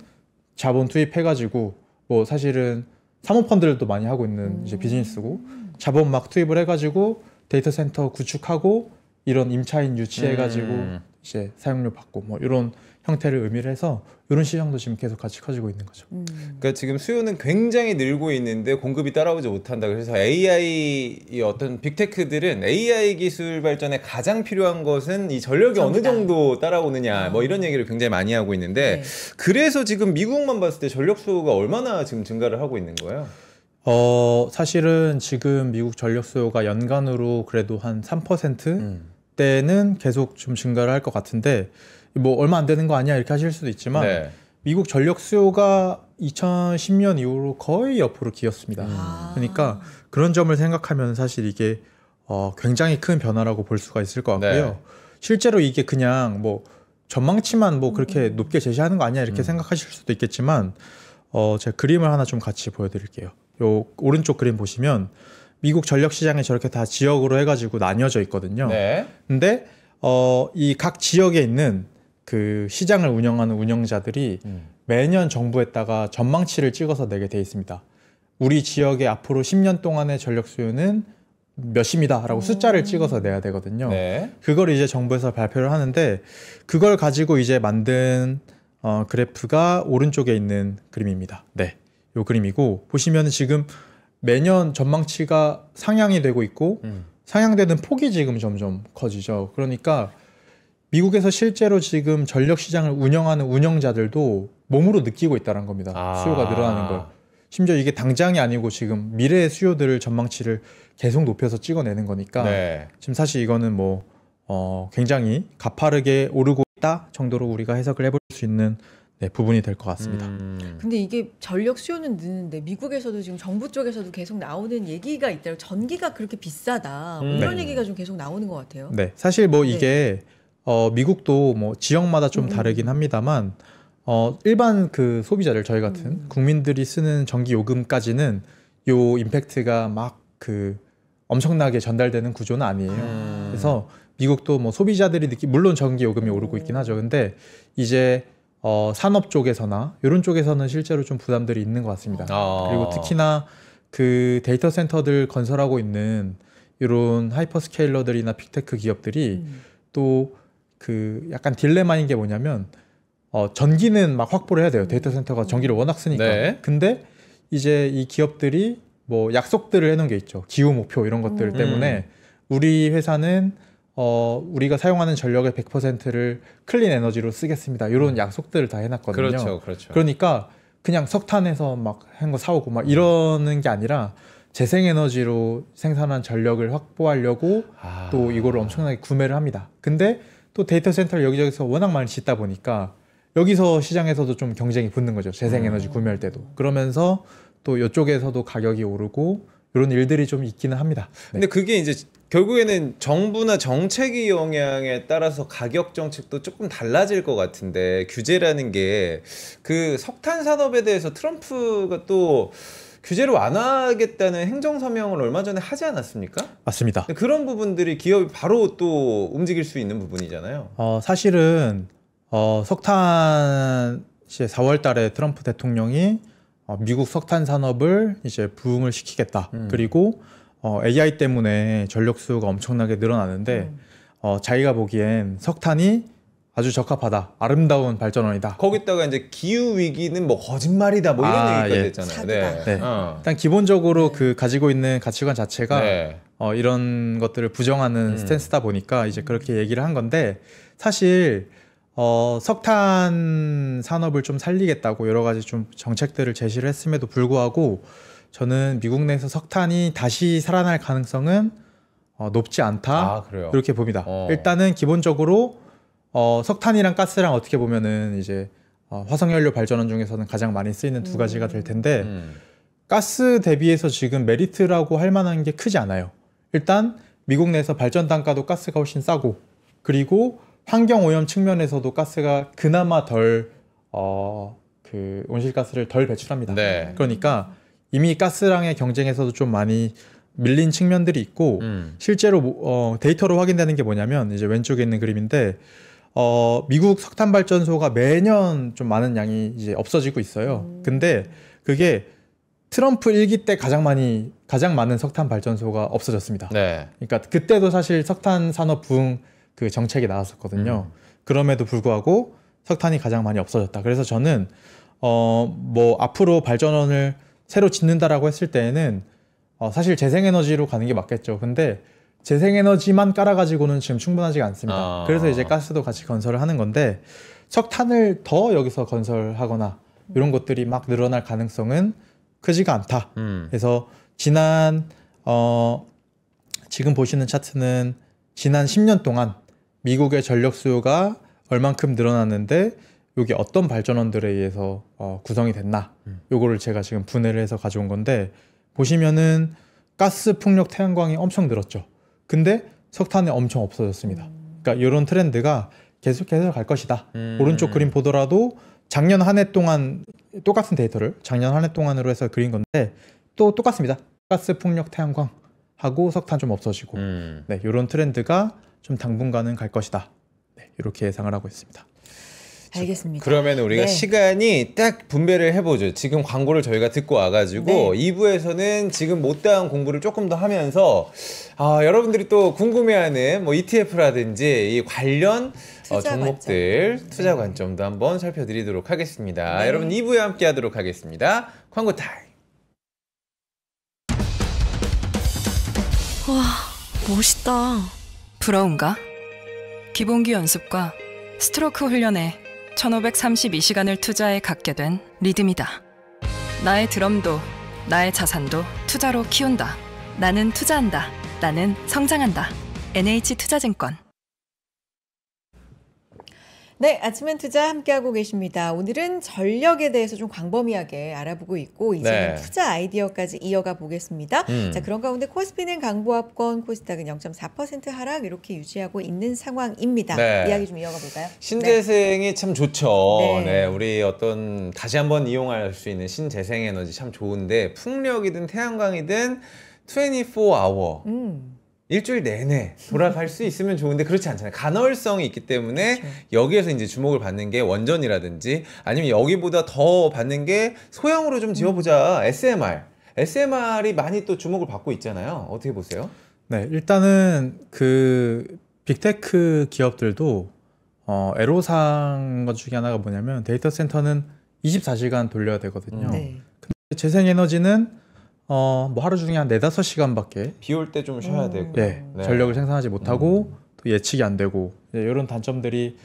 자본 투입해가지고 뭐 사실은 사모펀드들도 많이 하고 있는 이제 비즈니스고 자본 막 투입을 해가지고 데이터 센터 구축하고 이런 임차인 유치해가지고 이제 사용료 받고 뭐 이런 형태를 의미를 해서 이런 시장도 지금 계속 같이 커지고 있는 거죠. 그러니까 지금 수요는 굉장히 늘고 있는데 공급이 따라오지 못한다. 그래서 AI 이 어떤 빅테크들은 AI 기술 발전에 가장 필요한 것은 이 전력이 어느 전기다. 정도 따라오느냐 뭐 이런 얘기를 굉장히 많이 하고 있는데 네. 그래서 지금 미국만 봤을 때 전력 수요가 얼마나 지금 증가를 하고 있는 거예요? 사실은 지금 미국 전력 수요가 연간으로 그래도 한 3%대는 계속 좀 증가를 할 것 같은데 뭐 얼마 안 되는 거 아니야 이렇게 하실 수도 있지만 네. 미국 전력 수요가 2010년 이후로 거의 옆으로 기었습니다. 그러니까 그런 점을 생각하면 사실 이게 굉장히 큰 변화라고 볼 수가 있을 것 같고요. 네. 실제로 이게 그냥 뭐 전망치만 뭐 그렇게 높게 제시하는 거 아니야 이렇게 생각하실 수도 있겠지만 제가 그림을 하나 좀 같이 보여드릴게요. 요 오른쪽 그림 보시면 미국 전력 시장이 저렇게 다 지역으로 해가지고 나뉘어져 있거든요. 네. 근데 이 각 지역에 있는 그 시장을 운영하는 운영자들이 매년 정부에다가 전망치를 찍어서 내게 돼 있습니다. 우리 지역의 앞으로 10년 동안의 전력 수요는 몇입니다라고 숫자를 찍어서 내야 되거든요. 네. 그걸 이제 정부에서 발표를 하는데 그걸 가지고 이제 만든 그래프가 오른쪽에 있는 그림입니다. 네, 요 그림이고 보시면 지금 매년 전망치가 상향이 되고 있고 상향되는 폭이 지금 점점 커지죠. 그러니까 미국에서 실제로 지금 전력 시장을 운영하는 운영자들도 몸으로 느끼고 있다는 겁니다. 수요가 늘어나는 걸. 심지어 이게 당장이 아니고 지금 미래의 수요들을 전망치를 계속 높여서 찍어내는 거니까 네. 지금 사실 이거는 뭐 굉장히 가파르게 오르고 있다 정도로 우리가 해석을 해볼 수 있는 부분이 될 것 같습니다. 근데 이게 전력 수요는 느는데 미국에서도 지금 정부 쪽에서도 계속 나오는 얘기가 있더라고요. 전기가 그렇게 비싸다. 뭐 이런 얘기가 좀 계속 나오는 것 같아요. 네, 사실 뭐 이게 미국도 뭐 지역마다 좀 다르긴 합니다만 일반 그 소비자들 저희 같은 국민들이 쓰는 전기 요금까지는 요 임팩트가 막 그 엄청나게 전달되는 구조는 아니에요. 그래서 미국도 뭐 소비자들이 물론 전기 요금이 오르고 있긴 하죠. 근데 이제 산업 쪽에서나 이런 쪽에서는 실제로 좀 부담들이 있는 것 같습니다. 그리고 특히나 그 데이터 센터들 건설하고 있는 이런 하이퍼스케일러들이나 빅테크 기업들이 또 그 약간 딜레마인 게 뭐냐면 전기는 막 확보를 해야 돼요. 데이터 센터가 전기를 워낙 쓰니까. 네. 근데 이제 이 기업들이 뭐 약속들을 해놓은 게 있죠. 기후 목표 이런 것들 때문에 우리 회사는 우리가 사용하는 전력의 100%를 클린 에너지로 쓰겠습니다. 이런 약속들을 다 해놨거든요. 그렇죠, 그렇죠. 그러니까 그냥 석탄에서 막 한 거 사오고 막 이러는 게 아니라 재생에너지로 생산한 전력을 확보하려고 또 이거를 엄청나게 구매를 합니다. 근데 또 데이터 센터를 여기저기서 워낙 많이 짓다 보니까 여기서 시장에서도 좀 경쟁이 붙는 거죠. 재생에너지 구매할 때도. 그러면서 또 이쪽에서도 가격이 오르고 이런 일들이 좀 있기는 합니다. 네. 근데 그게 이제 결국에는 정부나 정책의 영향에 따라서 가격 정책도 조금 달라질 것 같은데, 규제라는 게 그 석탄 산업에 대해서 트럼프가 또 규제를 완화하겠다는 행정 서명을 얼마 전에 하지 않았습니까? 맞습니다. 근데 그런 부분들이 기업이 바로 또 움직일 수 있는 부분이잖아요. 사실은 석탄 이제 4월 달에 트럼프 대통령이 미국 석탄 산업을 이제 부흥을 시키겠다. 그리고 AI 때문에 전력 수요가 엄청나게 늘어나는데 자기가 보기엔 석탄이 아주 적합하다. 아름다운 발전원이다. 거기다가 이제 기후 위기는 뭐 거짓말이다. 뭐 이런 얘기까지 예. 했잖아요. 사기다. 네. 일단 기본적으로 그 가지고 있는 가치관 자체가 네. 이런 것들을 부정하는 스탠스다 보니까 이제 그렇게 얘기를 한 건데, 사실 석탄 산업을 좀 살리겠다고 여러 가지 좀 정책들을 제시를 했음에도 불구하고 저는 미국 내에서 석탄이 다시 살아날 가능성은 높지 않다. 그래요? 이렇게 봅니다. 일단은 기본적으로 석탄이랑 가스랑 어떻게 보면은 이제 화석연료 발전원 중에서는 가장 많이 쓰이는 두 가지가 될 텐데 가스 대비해서 지금 메리트라고 할 만한 게 크지 않아요. 일단 미국 내에서 발전 단가도 가스가 훨씬 싸고, 그리고 환경 오염 측면에서도 가스가 그나마 덜 그 온실가스를 덜 배출합니다. 네. 그러니까 이미 가스랑의 경쟁에서도 좀 많이 밀린 측면들이 있고, 실제로 데이터로 확인되는 게 뭐냐면 이제 왼쪽에 있는 그림인데 미국 석탄 발전소가 매년 좀 많은 양이 이제 없어지고 있어요. 근데 그게 트럼프 일기 때 가장 많은 석탄 발전소가 없어졌습니다. 네. 그러니까 그때도 사실 석탄 산업 부흥 그 정책이 나왔었거든요. 그럼에도 불구하고 석탄이 가장 많이 없어졌다. 그래서 저는 뭐 앞으로 발전원을 새로 짓는다라고 했을 때에는 사실 재생에너지로 가는 게 맞겠죠. 근데 재생에너지만 깔아가지고는 지금 충분하지가 않습니다. 그래서 이제 가스도 같이 건설을 하는 건데, 석탄을 더 여기서 건설하거나 이런 것들이 막 늘어날 가능성은 크지가 않다. 그래서 지금 보시는 차트는 지난 10년 동안 미국의 전력 수요가 얼만큼 늘어났는데 이게 어떤 발전원들에 의해서 구성이 됐나, 요거를 제가 지금 분해를 해서 가져온 건데, 보시면은 가스, 풍력, 태양광이 엄청 늘었죠. 근데 석탄이 엄청 없어졌습니다. 그러니까 이런 트렌드가 계속해서 갈 것이다. 오른쪽 그림 보더라도 작년 한 해 동안 똑같은 데이터를 작년 한 해 동안으로 해서 그린 건데 또 똑같습니다. 가스, 풍력, 태양광 하고 석탄 좀 없어지고, 네, 이런 트렌드가 좀 당분간은 갈 것이다. 네, 이렇게 예상을 하고 있습니다. 알겠습니다. 그러면 우리가 네. 시간이 딱 분배를 해보죠. 지금 광고를 저희가 듣고 와가지고 네. 2부에서는 지금 못다한 공부를 조금 더 하면서 여러분들이 또 궁금해하는 뭐 ETF라든지 이 관련 투자 종목들 관점. 투자 관점도 한번 살펴드리도록 하겠습니다. 네. 여러분 2부에 함께 하도록 하겠습니다. 광고 타임. 와, 멋있다. 부러운가? 기본기 연습과 스트로크 훈련에 1532시간을 투자해 갖게 된 리듬이다. 나의 드럼도 나의 자산도 투자로 키운다. 나는 투자한다. 나는 성장한다. NH투자증권. 네, 아침엔 투자 함께하고 계십니다. 오늘은 전력에 대해서 좀 광범위하게 알아보고 있고, 이제는 네. 투자 아이디어까지 이어가 보겠습니다. 자, 그런 가운데 코스피는 강보합권, 코스닥은 0.4% 하락 이렇게 유지하고 있는 상황입니다. 네. 이야기 좀 이어가 볼까요? 신재생이 참 좋죠. 네. 네, 우리 어떤 다시 한번 이용할 수 있는 신재생 에너지 참 좋은데, 풍력이든 태양광이든 24아워 일주일 내내 돌아갈 수 있으면 좋은데 그렇지 않잖아요. 간헐성이 있기 때문에 그렇죠. 여기에서 이제 주목을 받는 게 원전이라든지, 아니면 여기보다 더 받는 게 소형으로 좀 지어보자. SMR이 많이 또 주목을 받고 있잖아요. 어떻게 보세요? 네, 일단은 그 빅테크 기업들도 애로사항 것 중에 하나가 뭐냐면 데이터 센터는 24시간 돌려야 되거든요. 네. 재생에너지는 뭐 하루 중에 한 4-5시간밖에 비 올 때 좀 쉬어야 되고. 네. 전력을 생산하지 못하고 또 예측이 안 되고 이런 단점들이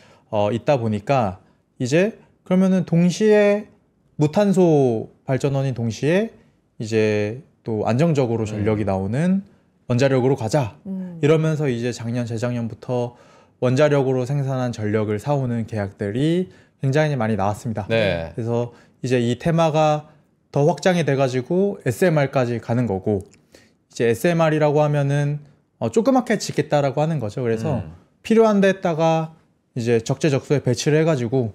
있다 보니까 이제 그러면은 동시에 무탄소 발전원인 동시에 이제 또 안정적으로 전력이 나오는 원자력으로 가자. 이러면서 이제 작년 재작년부터 원자력으로 생산한 전력을 사오는 계약들이 굉장히 많이 나왔습니다. 네. 그래서 이제 이 테마가 더 확장이 돼가지고 SMR까지 가는 거고, 이제 SMR이라고 하면은 조그맣게 짓겠다라고 하는 거죠. 그래서 필요한 데다가 이제 적재적소에 배치를 해가지고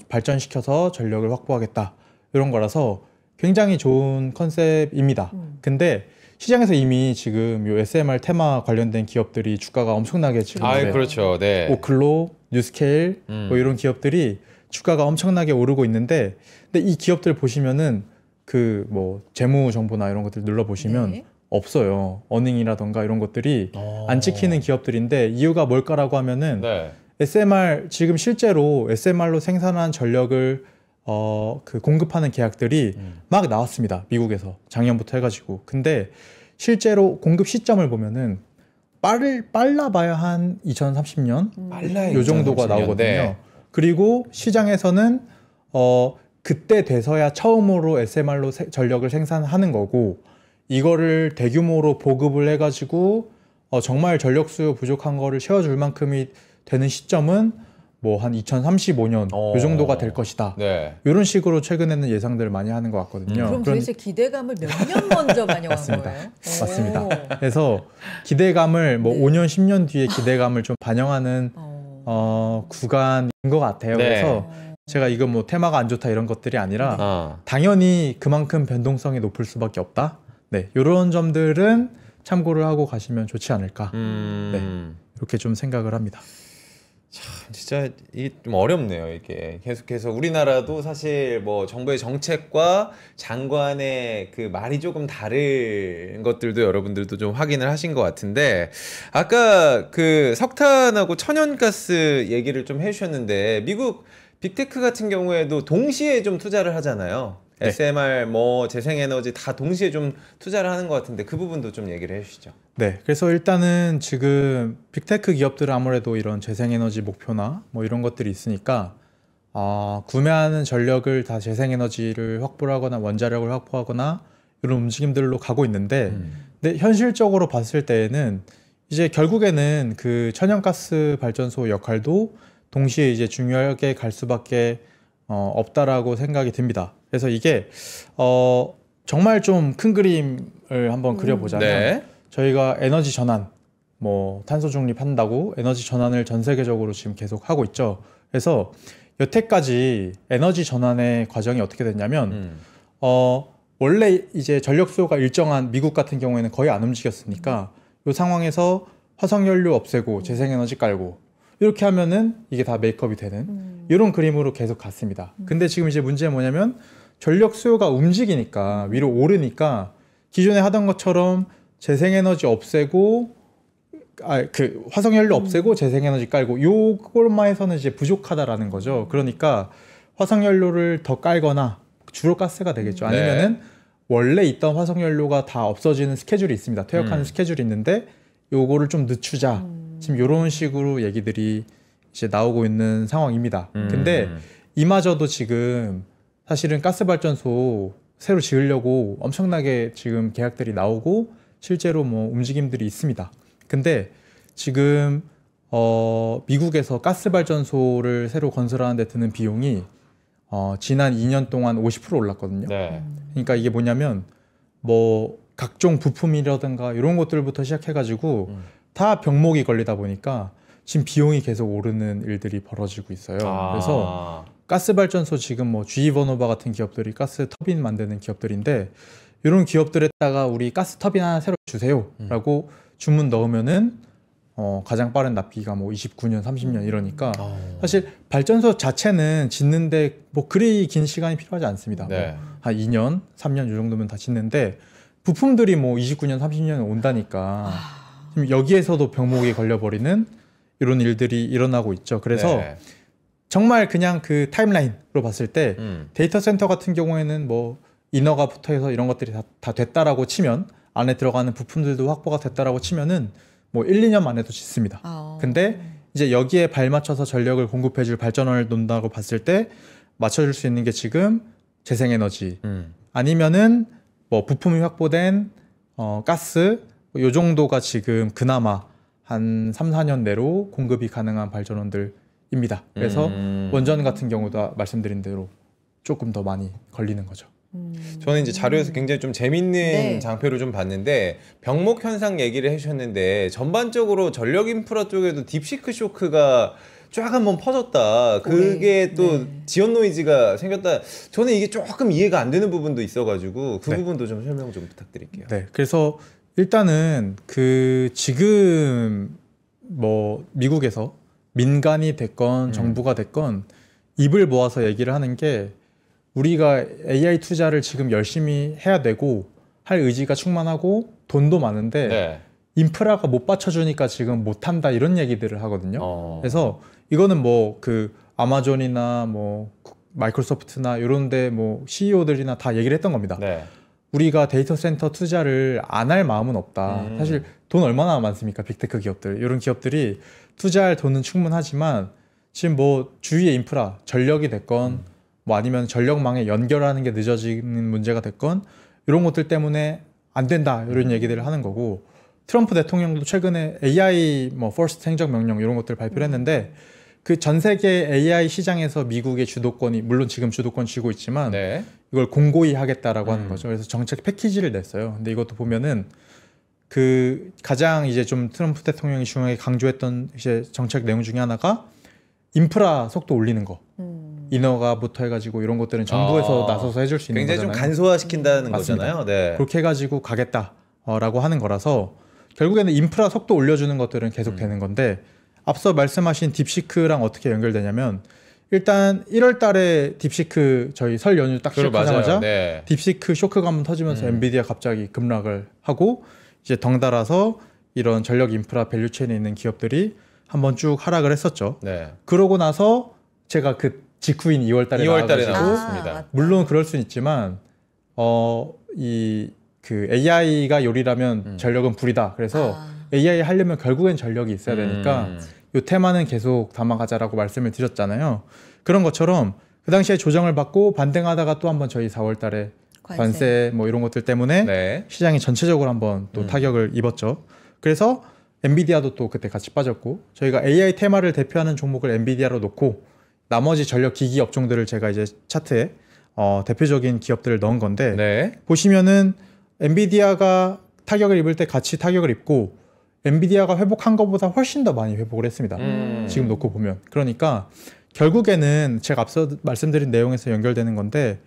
발전시켜서 전력을 확보하겠다 이런 거라서 굉장히 좋은 컨셉입니다. 근데 시장에서 이미 지금 요 SMR 테마 관련된 기업들이 주가가 엄청나게 지금 그렇죠. 네. 오클로, 뉴스케일 뭐 이런 기업들이 주가가 엄청나게 오르고 있는데, 근데 이 기업들 보시면은 그 뭐 재무 정보나 이런 것들 눌러 보시면 네. 없어요. 어닝이라던가 이런 것들이 안 찍히는 기업들인데 이유가 뭘까라고 하면은 네. SMR 지금 실제로 SMR로 생산한 전력을 그 공급하는 계약들이 막 나왔습니다. 미국에서 작년부터 해가지고. 근데 실제로 공급 시점을 보면은 빨라 봐야 한 2030년 빨라야 요 정도가 2030년. 나오거든요. 네. 그리고 시장에서는 그때 돼서야 처음으로 SMR로 전력을 생산하는 거고, 이거를 대규모로 보급을 해가지고 정말 전력 수요 부족한 거를 채워줄 만큼이 되는 시점은 뭐 한 2035년 요 정도가 될 것이다. 네. 이런 식으로 최근에는 예상들을 많이 하는 것 같거든요. 그럼 도대체 기대감을 몇 년 먼저 반영한 맞습니다. 거예요? 맞습니다. 오. 그래서 기대감을 뭐 네. 5년, 10년 뒤에 기대감을 좀 반영하는 구간인 것 같아요. 네. 그래서 제가 이거 뭐 테마가 안 좋다 이런 것들이 아니라 네. 당연히 그만큼 변동성이 높을 수밖에 없다. 네, 이런 점들은 참고를 하고 가시면 좋지 않을까. 네, 이렇게 좀 생각을 합니다. 진짜 이게 좀 어렵네요. 이게 계속해서 우리나라도 사실 뭐 정부의 정책과 장관의 그 말이 조금 다른 것들도 여러분들도 좀 확인을 하신 것 같은데, 아까 그 석탄하고 천연가스 얘기를 좀 해주셨는데 미국 빅테크 같은 경우에도 동시에 좀 투자를 하잖아요. 네. SMR, 뭐 재생에너지 다 동시에 좀 투자를 하는 것 같은데 그 부분도 좀 얘기를 해주시죠. 네, 그래서 일단은 지금 빅테크 기업들은 아무래도 이런 재생에너지 목표나 뭐 이런 것들이 있으니까 구매하는 전력을 다 재생에너지를 확보를 하거나 원자력을 확보하거나 이런 움직임들로 가고 있는데, 근데 현실적으로 봤을 때에는 이제 결국에는 그 천연가스 발전소 역할도 동시에 이제 중요하게 갈 수밖에 없다라고 생각이 듭니다. 그래서 이게 정말 좀 큰 그림을 한번 그려보자면 네. 저희가 에너지 전환, 뭐 탄소 중립한다고 에너지 전환을 전 세계적으로 지금 계속 하고 있죠. 그래서 여태까지 에너지 전환의 과정이 어떻게 됐냐면 원래 이제 전력 수요가 일정한 미국 같은 경우에는 거의 안 움직였으니까 이 상황에서 화석연료 없애고 재생에너지 깔고 이렇게 하면은 이게 다 메이크업이 되는 이런 그림으로 계속 갔습니다. 근데 지금 이제 문제는 뭐냐면 전력 수요가 움직이니까 위로 오르니까 기존에 하던 것처럼 재생에너지 없애고 그 화석연료 없애고 재생에너지 깔고 요걸만 해서는 이제 부족하다라는 거죠. 그러니까 화석연료를 더 깔거나 주로 가스가 되겠죠. 아니면은 원래 있던 화석연료가 다 없어지는 스케줄이 있습니다. 퇴역하는 스케줄이 있는데 요거를 좀 늦추자. 지금 이런 식으로 얘기들이 이제 나오고 있는 상황입니다. 근데 이마저도 지금 사실은 가스발전소 새로 지으려고 엄청나게 지금 계약들이 나오고 실제로 뭐 움직임들이 있습니다. 근데 지금 미국에서 가스발전소를 새로 건설하는 데 드는 비용이 지난 2년 동안 50% 올랐거든요. 네. 그러니까 이게 뭐냐면 뭐 각종 부품이라든가 이런 것들부터 시작해가지고 다 병목이 걸리다 보니까 지금 비용이 계속 오르는 일들이 벌어지고 있어요. 그래서 가스발전소 지금 뭐 GE 버노바 같은 기업들이 가스 터빈 만드는 기업들인데 이런 기업들에다가 우리 가스 터빈 하나 새로 주세요라고 주문 넣으면은 가장 빠른 납기가 뭐 29년, 30년 이러니까 사실 발전소 자체는 짓는데 뭐 그리 긴 시간이 필요하지 않습니다. 네. 뭐 한 2년, 3년 이 정도면 다 짓는데 부품들이 뭐 29년, 30년 온다니까 지금 여기에서도 병목이 걸려버리는 이런 일들이 일어나고 있죠. 그래서 네. 정말 그냥 그 타임라인으로 봤을 때 데이터 센터 같은 경우에는 뭐 인허가 붙어서 이런 것들이 다 됐다라고 치면 안에 들어가는 부품들도 확보가 됐다라고 치면은 뭐 1, 2년 만에도 짓습니다. 근데 이제 여기에 발맞춰서 전력을 공급해줄 발전원을 놓는다고 봤을 때 맞춰줄 수 있는 게 지금 재생에너지 아니면은 뭐 부품이 확보된 가스 요 정도가 지금 그나마 한 3, 4년 내로 공급이 가능한 발전원들입니다. 그래서 원전 같은 경우도 말씀드린 대로 조금 더 많이 걸리는 거죠. 저는 이제 자료에서 굉장히 좀 재밌는 네. 장표를 좀 봤는데 병목 현상 얘기를 해주셨는데 전반적으로 전력 인프라 쪽에도 딥시크 쇼크가 쫙 한번 퍼졌다. 그게 또 지연 노이즈가 생겼다. 저는 이게 조금 이해가 안 되는 부분도 있어가지고 그 네. 부분도 좀 설명 좀 부탁드릴게요. 네, 그래서 일단은 그 지금 뭐 미국에서 민간이 됐건 정부가 됐건 입을 모아서 얘기를 하는 게 우리가 AI 투자를 지금 열심히 해야 되고 할 의지가 충만하고 돈도 많은데 네. 인프라가 못 받쳐주니까 지금 못한다 이런 얘기들을 하거든요. 그래서 이거는 뭐 그 아마존이나 뭐 마이크로소프트나 이런데 뭐 CEO들이나 다 얘기를 했던 겁니다. 네. 우리가 데이터 센터 투자를 안 할 마음은 없다. 사실 돈 얼마나 많습니까? 빅테크 기업들. 이런 기업들이 투자할 돈은 충분하지만 지금 뭐 주위의 인프라, 전력이 됐건 뭐 아니면 전력망에 연결하는 게 늦어지는 문제가 됐건 이런 것들 때문에 안 된다. 이런 얘기들을 하는 거고 트럼프 대통령도 최근에 AI 뭐 퍼스트 행정명령 이런 것들을 발표를 했는데 그 전 세계 AI 시장에서 미국의 주도권이 물론 지금 주도권 쥐고 있지만 네. 이걸 공고히 하겠다라고 하는 거죠. 그래서 정책 패키지를 냈어요. 근데 이것도 보면은 그 가장 이제 좀 트럼프 대통령이 중요하게 강조했던 이제 정책 내용 중에 하나가 인프라 속도 올리는 거. 인허가부터 해가지고 이런 것들은 정부에서 나서서 해줄 수 있는 굉장히 거잖아요. 좀 간소화시킨다는 맞습니다. 거잖아요. 네. 그렇게 해가지고 가겠다라고 하는 거라서 결국에는 인프라 속도 올려주는 것들은 계속 되는 건데 앞서 말씀하신 딥시크랑 어떻게 연결되냐면 일단 1월 달에 딥시크 저희 설 연휴 딱 시작하자마자 네. 딥시크 쇼크가 한번 터지면서 엔비디아 갑자기 급락을 하고 이제 덩달아서 이런 전력 인프라 밸류체인에 있는 기업들이 한번 쭉 하락을 했었죠. 네. 그러고 나서 제가 그 직후인 2월 달에 2월 달에 나와가지고 나왔습니다. 물론 그럴 수는 있지만 이 그 AI가 요리라면 전력은 불이다. 그래서 AI 하려면 결국엔 전력이 있어야 되니까 요 테마는 계속 담아가자라고 말씀을 드렸잖아요. 그런 것처럼 그 당시에 조정을 받고 반등하다가 또 한번 저희 4월 달에 관세 뭐 이런 것들 때문에 네. 시장이 전체적으로 한번 또 타격을 입었죠. 그래서 엔비디아도 또 그때 같이 빠졌고 저희가 AI 테마를 대표하는 종목을 엔비디아로 놓고 나머지 전력 기기 업종들을 제가 이제 차트에 대표적인 기업들을 넣은 건데 네. 보시면은 엔비디아가 타격을 입을 때 같이 타격을 입고 엔비디아가 회복한 것보다 훨씬 더 많이 회복을 했습니다. 지금 놓고 보면. 그러니까 결국에는 제가 앞서 말씀드린 내용에서 연결되는 건데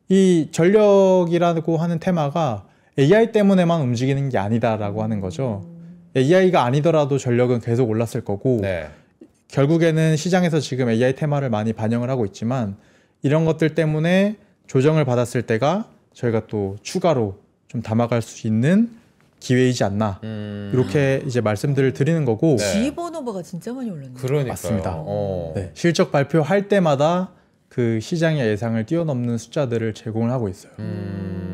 이 전력이라고 하는 테마가 AI 때문에만 움직이는 게 아니다라고 하는 거죠. AI가 아니더라도 전력은 계속 올랐을 거고 네. 결국에는 시장에서 지금 AI 테마를 많이 반영을 하고 있지만 이런 것들 때문에 조정을 받았을 때가 저희가 또 추가로 좀 담아갈 수 있는 기회이지 않나 이렇게 이제 말씀들을 드리는 거고 네. 지번호버가 진짜 많이 올랐네요. 그러니까요. 맞습니다. 네, 실적 발표할 때마다 그 시장의 예상을 뛰어넘는 숫자들을 제공을 하고 있어요.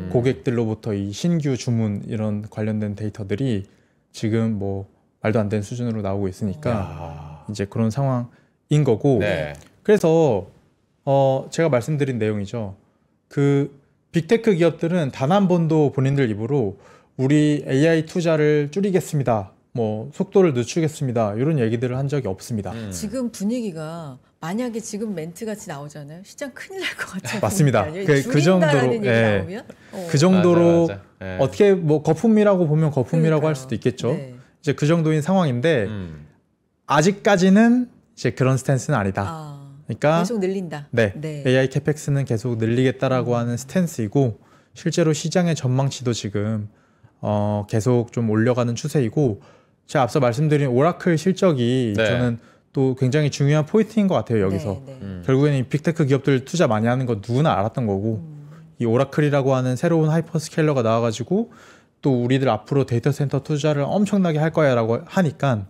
고객들로부터 이 신규 주문 이런 관련된 데이터들이 지금 뭐 말도 안 되는 수준으로 나오고 있으니까 이제 그런 상황인 거고 네. 그래서 제가 말씀드린 내용이죠. 그 빅테크 기업들은 단 한 번도 본인들 입으로 우리 AI 투자를 줄이겠습니다. 뭐 속도를 늦추겠습니다. 이런 얘기들을 한 적이 없습니다. 지금 분위기가 만약에 지금 멘트 같이 나오잖아요. 시장 큰일 날 것 같아요. 맞습니다. 그 정도로, 얘기 예. 나오면 그 정도로 맞아. 네. 어떻게 뭐 거품이라고 보면 거품이라고 할 수도 있겠죠. 네. 이제 그 정도인 상황인데 아직까지는 이제 그런 스탠스는 아니다. 그러니까 계속 늘린다. 네, 네. AI 캐펙스는 계속 늘리겠다라고 하는 스탠스이고 실제로 시장의 전망치도 지금 계속 좀 올려가는 추세이고 제가 앞서 말씀드린 오라클 실적이 네. 저는 또 굉장히 중요한 포인트인 것 같아요. 여기서 네, 네. 결국에는 이 빅테크 기업들 투자 많이 하는 거 누구나 알았던 거고 이 오라클이라고 하는 새로운 하이퍼스케일러가 나와가지고 또 우리들 앞으로 데이터 센터 투자를 엄청나게 할 거야라고 하니까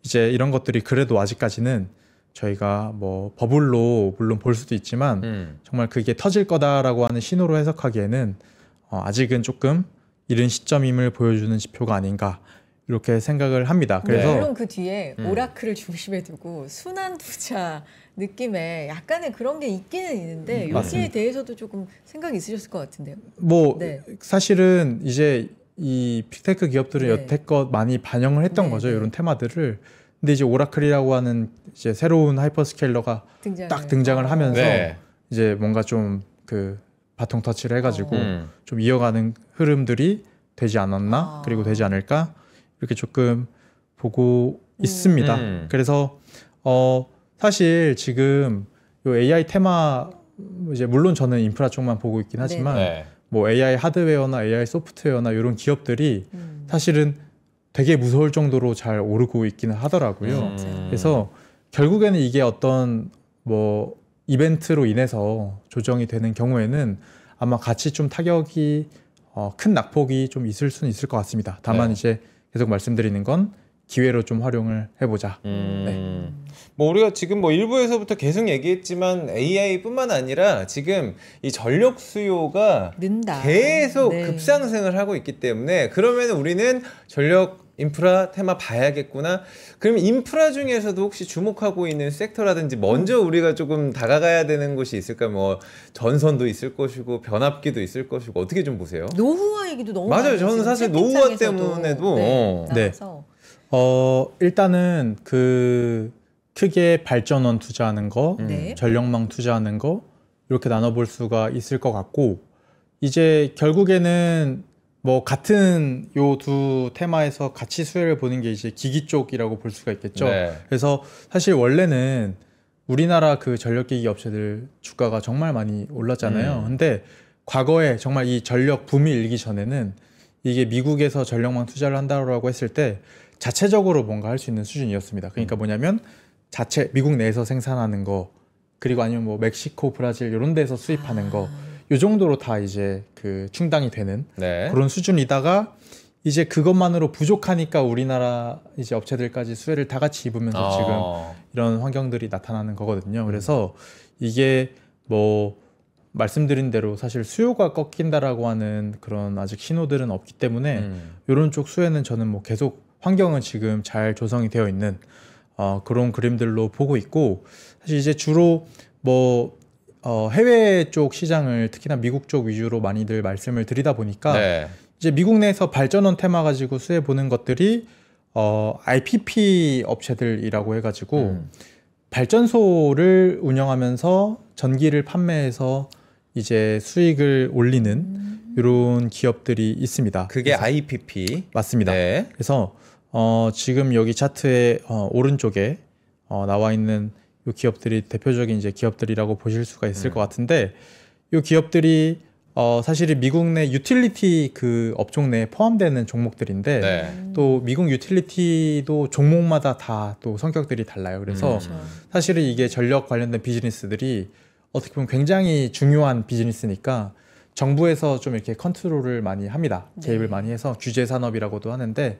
이제 이런 것들이 그래도 아직까지는 저희가 뭐 버블로 물론 볼 수도 있지만 정말 그게 터질 거다라고 하는 신호로 해석하기에는 아직은 조금 이른 시점임을 보여주는 지표가 아닌가 이렇게 생각을 합니다. 그래서 물론 그 뒤에 오라클을 중심에 두고 순환 투자 느낌의 약간의 그런 게 있기는 있는데 여기에 맞습니다. 대해서도 조금 생각이 있으셨을 것 같은데요. 뭐 네. 사실은 이제 이 빅테크 기업들은 네. 여태껏 많이 반영을 했던 네, 거죠. 네. 이런 테마들을. 근데 이제 오라클이라고 하는 이제 새로운 하이퍼스케일러가 딱 등장을 하면서 네. 이제 뭔가 좀 그 바통 터치를 해가지고 좀 이어가는 흐름들이 되지 않았나 그리고 되지 않을까 이렇게 조금 보고 있습니다. 그래서 사실 지금 요 AI 테마 이제 물론 저는 인프라 쪽만 보고 있긴 하지만 네. 뭐 AI 하드웨어나 AI 소프트웨어나 이런 기업들이 사실은 되게 무서울 정도로 잘 오르고 있기는 하더라고요. 그래서 결국에는 이게 어떤 뭐 이벤트로 인해서 조정이 되는 경우에는 아마 같이 좀 타격이 큰 낙폭이 좀 있을 수는 있을 것 같습니다. 다만 네. 이제 계속 말씀드리는 건 기회로 좀 활용을 해보자. 네. 뭐 우리가 지금 뭐 일부에서부터 계속 얘기했지만 AI뿐만 아니라 지금 이 전력 수요가 는다. 계속 네. 급상승을 하고 있기 때문에 그러면 우리는 전력 인프라 테마 봐야겠구나. 그럼 인프라 중에서도 혹시 주목하고 있는 섹터라든지 먼저 우리가 조금 다가가야 되는 곳이 있을까요? 뭐 전선도 있을 것이고 변압기도 있을 것이고 어떻게 좀 보세요? 노후화 얘기도 너무 맞아요. 많이 저는 지금 사실 노후화 채팅창에서도 때문에도 네. 나와서. 일단은 그 크게 발전원 투자하는 거, 네. 전력망 투자하는 거 이렇게 나눠볼 수가 있을 것 같고 이제 결국에는 뭐 같은 요 두 테마에서 같이 수혜를 보는 게 이제 기기 쪽이라고 볼 수가 있겠죠. 네. 그래서 사실 원래는 우리나라 그 전력기기 업체들 주가가 정말 많이 올랐잖아요. 근데 과거에 정말 이 전력 붐이 일기 전에는 이게 미국에서 전력망 투자를 한다고 했을 때 자체적으로 뭔가 할 수 있는 수준이었습니다. 그러니까 뭐냐면 자체 미국 내에서 생산하는 거 그리고 아니면 뭐 멕시코, 브라질 이런 데서 수입하는 거 이 정도로 다 이제 그 충당이 되는 네. 그런 수준이다가 이제 그것만으로 부족하니까 우리나라 이제 업체들까지 수혜를 다 같이 입으면서 지금 이런 환경들이 나타나는 거거든요. 그래서 이게 뭐 말씀드린 대로 사실 수요가 꺾인다라고 하는 그런 아직 신호들은 없기 때문에 이런 쪽 수혜는 저는 뭐 계속 환경은 지금 잘 조성이 되어 있는 그런 그림들로 보고 있고 사실 이제 주로 뭐 해외 쪽 시장을 특히나 미국 쪽 위주로 많이들 말씀을 드리다 보니까 네. 이제 미국 내에서 발전원 테마 가지고 수혜 보는 것들이 IPP 업체들이라고 해가지고 발전소를 운영하면서 전기를 판매해서 이제 수익을 올리는 이런 기업들이 있습니다. 그게 IPP. 맞습니다. 네. 그래서 지금 여기 차트의 오른쪽에 나와 있는 이 기업들이 대표적인 이제 기업들이라고 보실 수가 있을 것 같은데 이 기업들이 사실 미국 내 유틸리티 그 업종 내에 포함되는 종목들인데 네. 또 미국 유틸리티도 종목마다 다 또 성격들이 달라요. 그래서 사실은 이게 전력 관련된 비즈니스들이 어떻게 보면 굉장히 중요한 비즈니스니까 정부에서 좀 이렇게 컨트롤을 많이 합니다. 개입을 많이 해서 규제 산업이라고도 하는데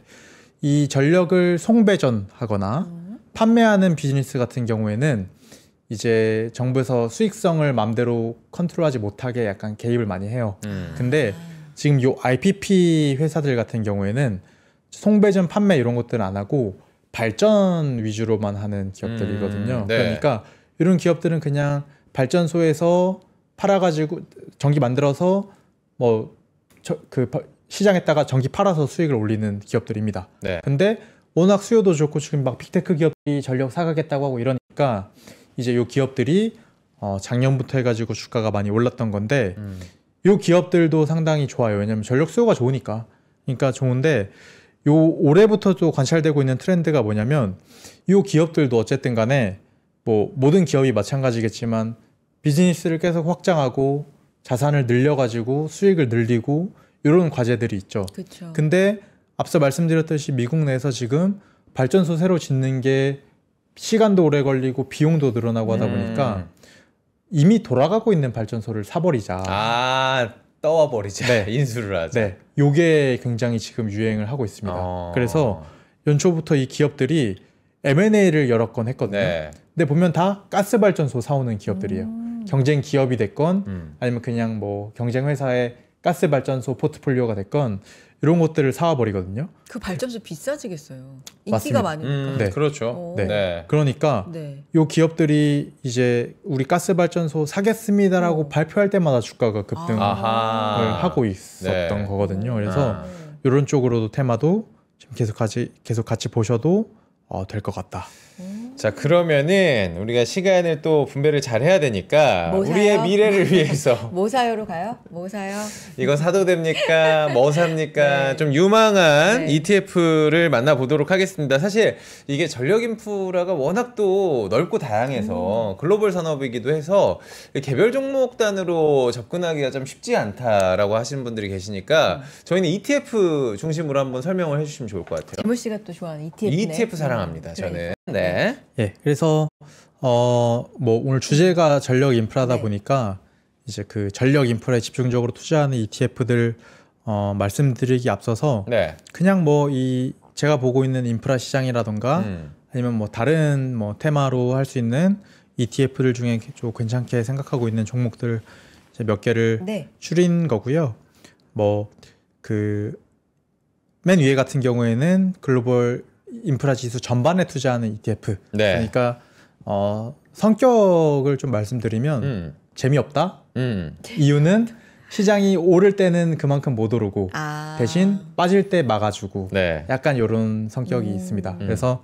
이 전력을 송배전하거나 판매하는 비즈니스 같은 경우에는 이제 정부에서 수익성을 맘대로 컨트롤하지 못하게 약간 개입을 많이 해요. 근데 지금 요 IPP 회사들 같은 경우에는 송배전 판매 이런 것들은 안 하고 발전 위주로만 하는 기업들이거든요. 네. 그러니까 이런 기업들은 그냥 발전소에서 팔아가지고 전기 만들어서 뭐 시장에다가 전기 팔아서 수익을 올리는 기업들입니다. 네. 근데 워낙 수요도 좋고 지금 막 빅테크 기업이 전력 사가겠다고 하고 이러니까 이제 요 기업들이 작년부터 해가지고 주가가 많이 올랐던 건데 요 기업들도 상당히 좋아요. 왜냐면 전력 수요가 좋으니까. 그러니까 좋은데 요 올해부터 또 관찰되고 있는 트렌드가 뭐냐면 요 기업들도 어쨌든 간에 뭐 모든 기업이 마찬가지겠지만 비즈니스를 계속 확장하고 자산을 늘려가지고 수익을 늘리고 이런 과제들이 있죠. 그쵸. 근데 앞서 말씀드렸듯이 미국 내에서 지금 발전소 새로 짓는 게 시간도 오래 걸리고 비용도 늘어나고 하다 보니까 이미 돌아가고 있는 발전소를 사버리자. 떠와버리자. 네. 인수를 하자. 네, 요게 굉장히 지금 유행을 하고 있습니다. 그래서 연초부터 이 기업들이 M&A를 여러 건 했거든요. 네. 근데 보면 다 가스발전소 사오는 기업들이에요. 경쟁 기업이 됐건 아니면 그냥 뭐 경쟁 회사의 가스발전소 포트폴리오가 됐건 이런 것들을 사와 버리거든요. 그 발전소 비싸지겠어요. 인기가 맞습니다. 많으니까. 네. 그렇죠. 네. 네. 그러니까 네. 이 기업들이 이제 우리 가스발전소 사겠습니다라고 발표할 때마다 주가가 급등을 아하. 하고 있었던 네. 거거든요. 그래서 아. 이런 쪽으로도 테마도 지금 계속 같이 보셔도 될 것 같다. 자, 그러면은 우리가 시간을 또 분배를 잘 해야 되니까 뭐 사요? 우리의 미래를 위해서 뭐 사요로 가요? 뭐 사요? 이거 사도 됩니까? 뭐 삽니까? 네. 좀 유망한 네. ETF를 만나보도록 하겠습니다. 사실 이게 전력 인프라가 워낙 또 넓고 다양해서 글로벌 산업이기도 해서 개별 종목 단으로 접근하기가 좀 쉽지 않다라고 하시는 분들이 계시니까 저희는 ETF 중심으로 한번 설명을 해주시면 좋을 것 같아요. 재물 씨가 또 좋아하는 ETF네. ETF 사랑합니다, 저는. 네. 예, 그래서 뭐 오늘 주제가 전력 인프라다 네. 보니까 이제 그 전력 인프라에 집중적으로 투자하는 ETF들 말씀드리기 앞서서 네. 그냥 뭐 이 제가 보고 있는 인프라 시장이라던가 아니면 뭐 다른 뭐 테마로 할 수 있는 ETF들 중에 좀 괜찮게 생각하고 있는 종목들 이제 몇 개를 네. 줄인 거고요. 뭐 그 맨 위에 같은 경우에는 글로벌 인프라 지수 전반에 투자하는 ETF. 네. 그러니까 성격을 좀 말씀드리면 재미없다. 이유는 시장이 오를 때는 그만큼 못 오르고 대신 빠질 때 막아주고 네. 약간 이런 성격이 있습니다. 그래서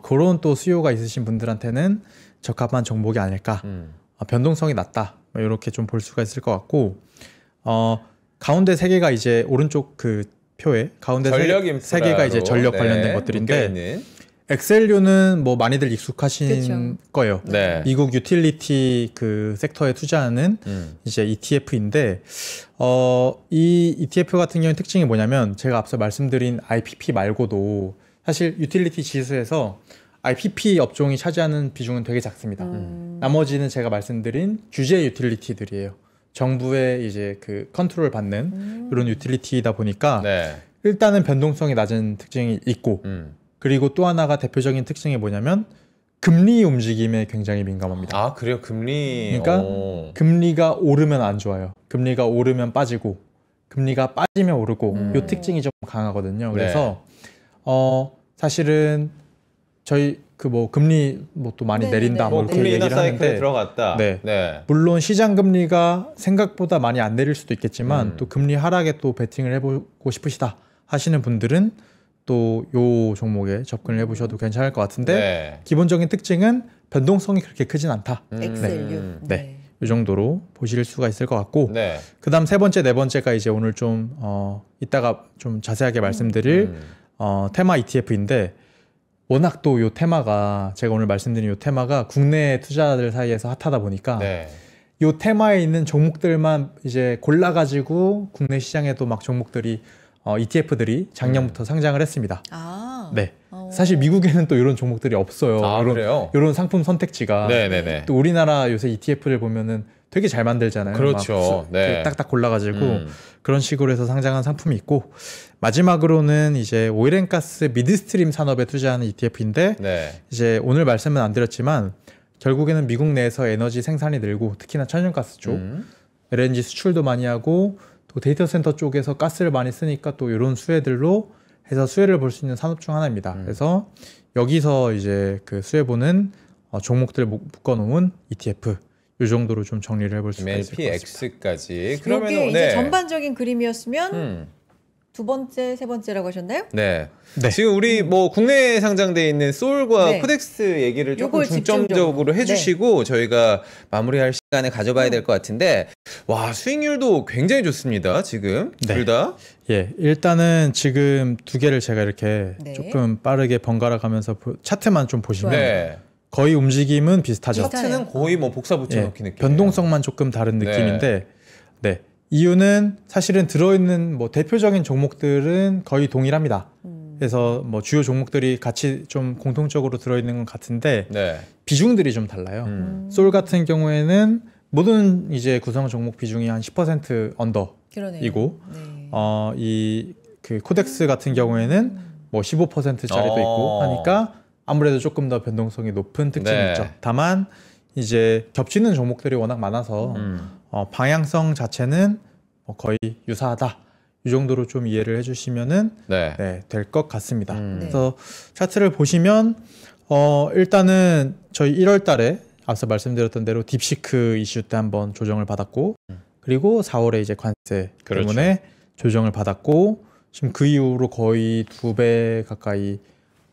그런 또 수요가 있으신 분들한테는 적합한 종목이 아닐까. 변동성이 낮다. 이렇게 좀 볼 수가 있을 것 같고 가운데 세 개가 이제 오른쪽 그 표에 가운데 세 개가 이제 전력 네, 관련된 것들인데 묶여있는. 엑셀류는 뭐 많이들 익숙하신 그쵸. 거예요. 네. 미국 유틸리티 그 섹터에 투자하는 이제 ETF인데 이 ETF 같은 경우는 특징이 뭐냐면 제가 앞서 말씀드린 IPP 말고도 사실 유틸리티 지수에서 IPP 업종이 차지하는 비중은 되게 작습니다. 나머지는 제가 말씀드린 규제 유틸리티들이에요. 정부의 이제 그 컨트롤 받는 이런 유틸리티이다 보니까 네. 일단은 변동성이 낮은 특징이 있고 그리고 또 하나가 대표적인 특징이 뭐냐면 금리 움직임에 굉장히 민감합니다. 아, 그래요? 금리. 그러니까 오. 금리가 오르면 안 좋아요. 금리가 오르면 빠지고 금리가 빠지면 오르고 이 특징이 좀 강하거든요. 그래서 사실은 저희 그 뭐 금리 뭐 또 많이 네네네. 내린다 뭐 뭐 이렇게 금리 인하 얘기를 사이클에 하는데 들어갔다. 네. 네. 물론 시장 금리가 생각보다 많이 안 내릴 수도 있겠지만 또 금리 하락에 또 베팅을 해보고 싶으시다 하시는 분들은 또 요 종목에 접근을 해보셔도 괜찮을 것 같은데 네. 기본적인 특징은 변동성이 그렇게 크진 않다. 엑셀류. 네. 이 정도로 보실 수가 있을 것 같고 네. 그다음 세 번째, 네 번째가 이제 오늘 좀 이따가 좀 자세하게 말씀드릴 테마 ETF인데 워낙 또 요 테마가 제가 오늘 말씀드린 요 테마가 국내 투자자들 사이에서 핫하다 보니까 네. 요 테마에 있는 종목들만 이제 골라가지고 국내 시장에도 막 종목들이 ETF들이 작년부터 상장을 했습니다. 네. 사실 미국에는 또 이런 종목들이 없어요. 아, 그래요? 이런 상품 선택지가. 네네네. 또 우리나라 요새 ETF를 보면은 되게 잘 만들잖아요. 그렇죠. 막 네. 딱딱 골라가지고 그런 식으로 해서 상장한 상품이 있고 마지막으로는 이제 오일앤가스 미드스트림 산업에 투자하는 ETF인데 네. 이제 오늘 말씀은 안 드렸지만 결국에는 미국 내에서 에너지 생산이 늘고 특히나 천연가스 쪽 LNG 수출도 많이 하고 또 데이터 센터 쪽에서 가스를 많이 쓰니까 또 이런 수혜들로 해서 수혜를 볼 수 있는 산업 중 하나입니다. 그래서 여기서 이제 그 수혜 보는 종목들을 묶어놓은 ETF 이 정도로 좀 정리를 해볼 수가 있을 것 같습니다. MLPX까지. 이게 이제 전반적인 그림이었으면 두 번째, 세 번째라고 하셨나요? 네. 네. 지금 우리 뭐 국내에 상장돼 있는 소울과 네. 코덱스 얘기를 조금 요걸 중점적으로 집중적으로. 해주시고 저희가 마무리할 시간을 가져봐야 될 것 같은데 와 수익률도 굉장히 좋습니다. 지금 네. 둘 다. 예, 일단은 지금 두 개를 제가 이렇게 네. 조금 빠르게 번갈아 가면서 차트만 좀 보시면 네. 거의 움직임은 비슷하죠. 차트는 거의 뭐 복사 붙여넣기 느낌. 변동성만 조금 다른 네. 느낌인데 네. 이유는 사실은 들어있는 뭐 대표적인 종목들은 거의 동일합니다. 그래서 뭐 주요 종목들이 같이 좀 공통적으로 들어있는 건 같은데 네. 비중들이 좀 달라요. 솔 같은 경우에는 모든 이제 구성 종목 비중이 한 10% 언더이고 그러네요. 네. 이 그 코덱스 같은 경우에는 뭐 15%짜리도 있고 하니까 아무래도 조금 더 변동성이 높은 특징이 네. 있죠. 다만 이제 겹치는 종목들이 워낙 많아서 방향성 자체는 뭐 거의 유사하다. 이 정도로 좀 이해를 해주시면은 네. 될 것 같습니다. 네. 그래서 차트를 보시면 일단은 저희 1월달에 앞서 말씀드렸던 대로 딥시크 이슈 때 한번 조정을 받았고 그리고 4월에 이제 관세 그렇죠. 때문에 조정을 받았고 지금 그 이후로 거의 2배 가까이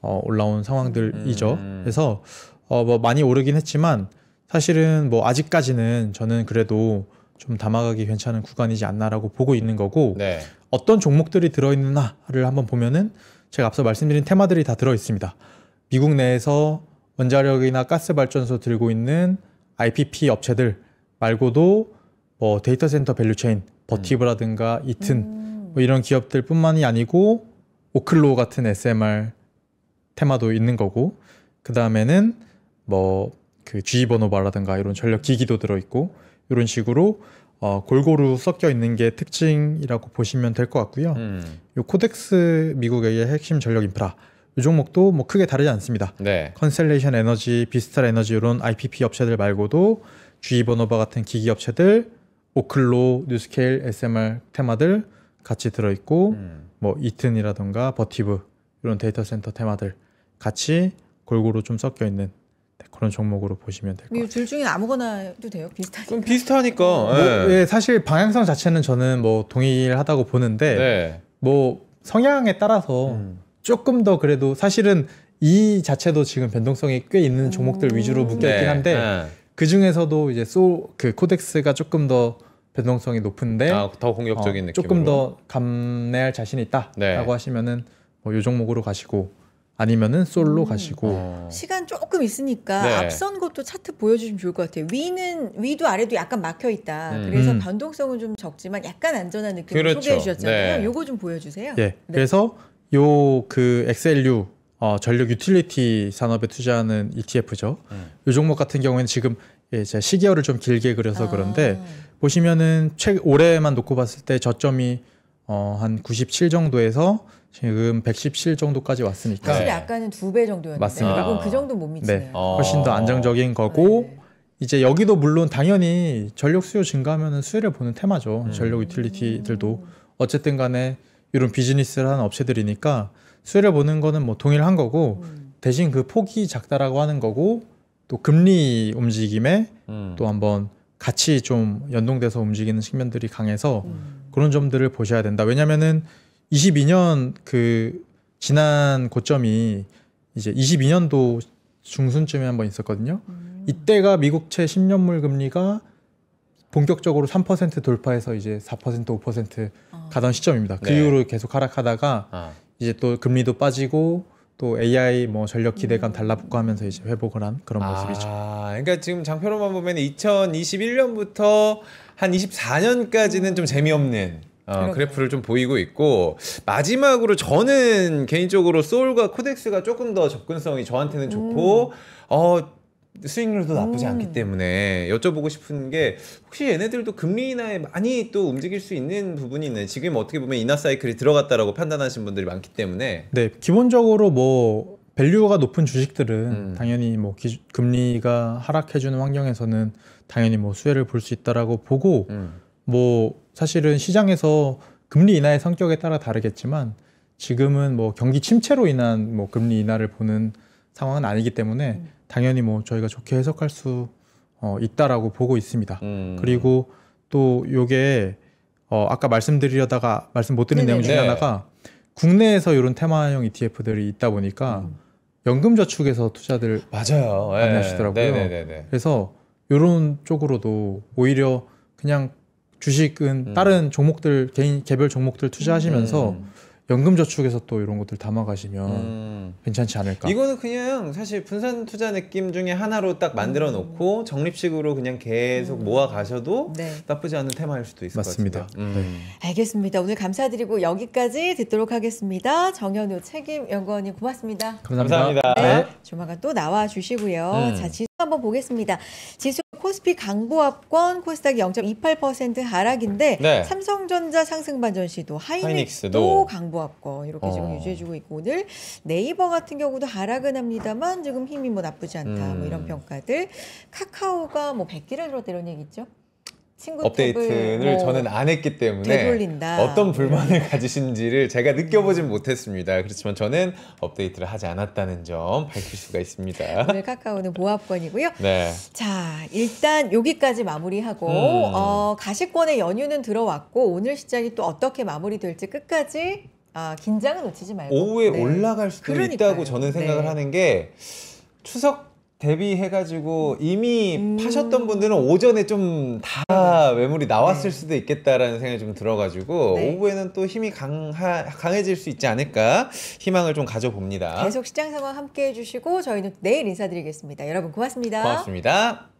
올라온 상황들이죠. 그래서 뭐 많이 오르긴 했지만 사실은 뭐 아직까지는 저는 그래도 좀 담아가기 괜찮은 구간이지 않나라고 보고 있는 거고 네. 어떤 종목들이 들어있느냐를 한번 보면은 제가 앞서 말씀드린 테마들이 다 들어있습니다. 미국 내에서 원자력이나 가스발전소 들고 있는 IPP 업체들 말고도 뭐 데이터 센터 밸류체인, 버티브라든가 이튼 뭐 이런 기업들 뿐만이 아니고 오클로 같은 SMR 테마도 있는 거고 그 다음에는 뭐 그 GE버너바라든가 이런 전력 기기도 들어있고 이런 식으로 골고루 섞여 있는 게 특징이라고 보시면 될 것 같고요. 요 코덱스 미국의 핵심 전력 인프라 이 종목도 뭐 크게 다르지 않습니다. 네. 컨셀레이션 에너지, 비스탈 에너지 이런 IPP 업체들 말고도 GE버너바 같은 기기 업체들, 오클로, 뉴스케일, SMR 테마들 같이 들어있고 뭐 이튼이라던가 버티브 이런 데이터 센터 테마들 같이 골고루 좀 섞여 있는 그런 종목으로 보시면 될 것 같아요. 둘 중에 아무거나 해도 돼요? 비슷하니까. 그럼 비슷하니까. 예, 사실 방향성 자체는 저는 뭐 동일하다고 보는데 네. 뭐 성향에 따라서 조금 더 그래도 사실은 이 자체도 지금 변동성이 꽤 있는 종목들 위주로 묶여 있긴 한데 그 중에서도 이제 그 코덱스가 조금 더 변동성이 높은데 더 공격적인 느낌으로 조금 더 감내할 자신이 있다라고 네. 하시면은 뭐 이 종목으로 가시고 아니면은 솔로 가시고 시간 조금 있으니까 네. 앞선 것도 차트 보여주시면 좋을 것 같아요. 위도 아래도 약간 막혀 있다. 그래서 변동성은 좀 적지만 약간 안전한 느낌으로 그렇죠. 소개해 주셨잖아요. 네. 요거 좀 보여주세요. 예. 그래서 요 그 XLU 전력 유틸리티 산업에 투자하는 ETF죠. 이 종목 같은 경우에는 지금 제가 시기열을 좀 길게 그려서 그런데 보시면은 올해만 놓고 봤을 때 저점이 한 97 정도에서 지금 117 정도까지 왔으니까 사실 네. 아까는 2배 정도였는데 맞습니다. 이건 그 정도 못 미치네요. 네, 훨씬 더 안정적인 거고 네. 이제 여기도 물론 당연히 전력 수요 증가하면 수혜를 보는 테마죠. 전력 유틸리티들도 어쨌든 간에 이런 비즈니스를 하는 업체들이니까 수혜를 보는 거는 뭐 동일한 거고 대신 그 폭이 작다라고 하는 거고 또 금리 움직임에 또 한번 같이 좀 연동돼서 움직이는 측면들이 강해서 그런 점들을 보셔야 된다. 왜냐면은 22년 그 지난 고점이 이제 22년도 중순쯤에 한번 있었거든요. 이때가 미국채 10년물 금리가 본격적으로 3% 돌파해서 이제 4% 5% 가던 시점입니다. 그 네. 이후로 계속 하락하다가 이제 또 금리도 빠지고 또 AI 뭐 전력 기대감 달라붙고 하면서 이제 회복을 한 그런 모습이죠. 그러니까 지금 장표로만 보면 2021년부터 한 24년까지는 좀 재미없는 그래프를 좀 보이고 있고 마지막으로 저는 개인적으로 소울과 코덱스가 조금 더 접근성이 저한테는 좋고 수익률도 나쁘지 않기 때문에 여쭤보고 싶은 게 혹시 얘네들도 금리 인하에 많이 또 움직일 수 있는 부분이 있나요? 지금 어떻게 보면 인하 사이클이 들어갔다라고 판단하시는 분들이 많기 때문에 네, 기본적으로 뭐 밸류가 높은 주식들은 당연히 뭐 금리가 하락해주는 환경에서는 당연히 뭐 수혜를 볼 수 있다라고 보고 뭐 사실은 시장에서 금리 인하의 성격에 따라 다르겠지만 지금은 뭐 경기 침체로 인한 뭐 금리 인하를 보는 상황은 아니기 때문에 당연히 뭐 저희가 좋게 해석할 수 있다라고 보고 있습니다. 그리고 또 요게 아까 말씀드리려다가 말씀 못 드린 내용 중에 하나가 국내에서 이런 테마형 ETF들이 있다 보니까 연금저축에서 투자들 맞아요. 많이 하시더라고요. 네네네네. 그래서 이런 쪽으로도 오히려 그냥 주식은 다른 종목들 개별 종목들 투자하시면서 연금저축에서 또 이런 것들 담아가시면 괜찮지 않을까. 이거는 그냥 사실 분산 투자 느낌 중에 하나로 딱 만들어 놓고 적립식으로 그냥 계속 모아 가셔도 나쁘지 않은 테마일 수도 있을 맞습니다. 것 같습니다. 알겠습니다. 오늘 감사드리고 여기까지 듣도록 하겠습니다. 정현우 책임연구원님 고맙습니다. 감사합니다. 감사합니다. 조만간 또 나와 주시고요. 자, 지수 한번 보겠습니다. 지수 코스 코스피 강보합권 코스닥이 0.28% 하락인데 네. 삼성전자 상승반전시도 하이닉스도 하이닉스도. 강보합권 이렇게 지금 유지해주고 있고 오늘 네이버 같은 경우도 하락은 합니다만 지금 힘이 뭐 나쁘지 않다 뭐 이런 평가들. 카카오가 뭐 100기를 들었다 이런 얘기 있죠? 친구 업데이트를 탭을 뭐 저는 안 했기 때문에 되돌린다. 어떤 불만을 가지신지를 제가 느껴보진 못했습니다. 그렇지만 저는 업데이트를 하지 않았다는 점 밝힐 수가 있습니다. 오늘 카카오는 보합권이고요. 네. 자, 일단 여기까지 마무리하고 가시권의 연휴는 들어왔고 오늘 시장이 또 어떻게 마무리될지 끝까지 긴장은 놓치지 말고 오후에 네. 올라갈 수도 그러니까요. 있다고 저는 생각을 네. 하는 게 추석 대비해가지고 이미 파셨던 분들은 오전에 좀 다 매물이 나왔을 수도 있겠다라는 생각이 좀 들어가지고 네. 오후에는 또 힘이 강해질 수 있지 않을까 희망을 좀 가져봅니다. 계속 시장 상황 함께 해주시고 저희는 내일 인사드리겠습니다. 여러분 고맙습니다. 고맙습니다.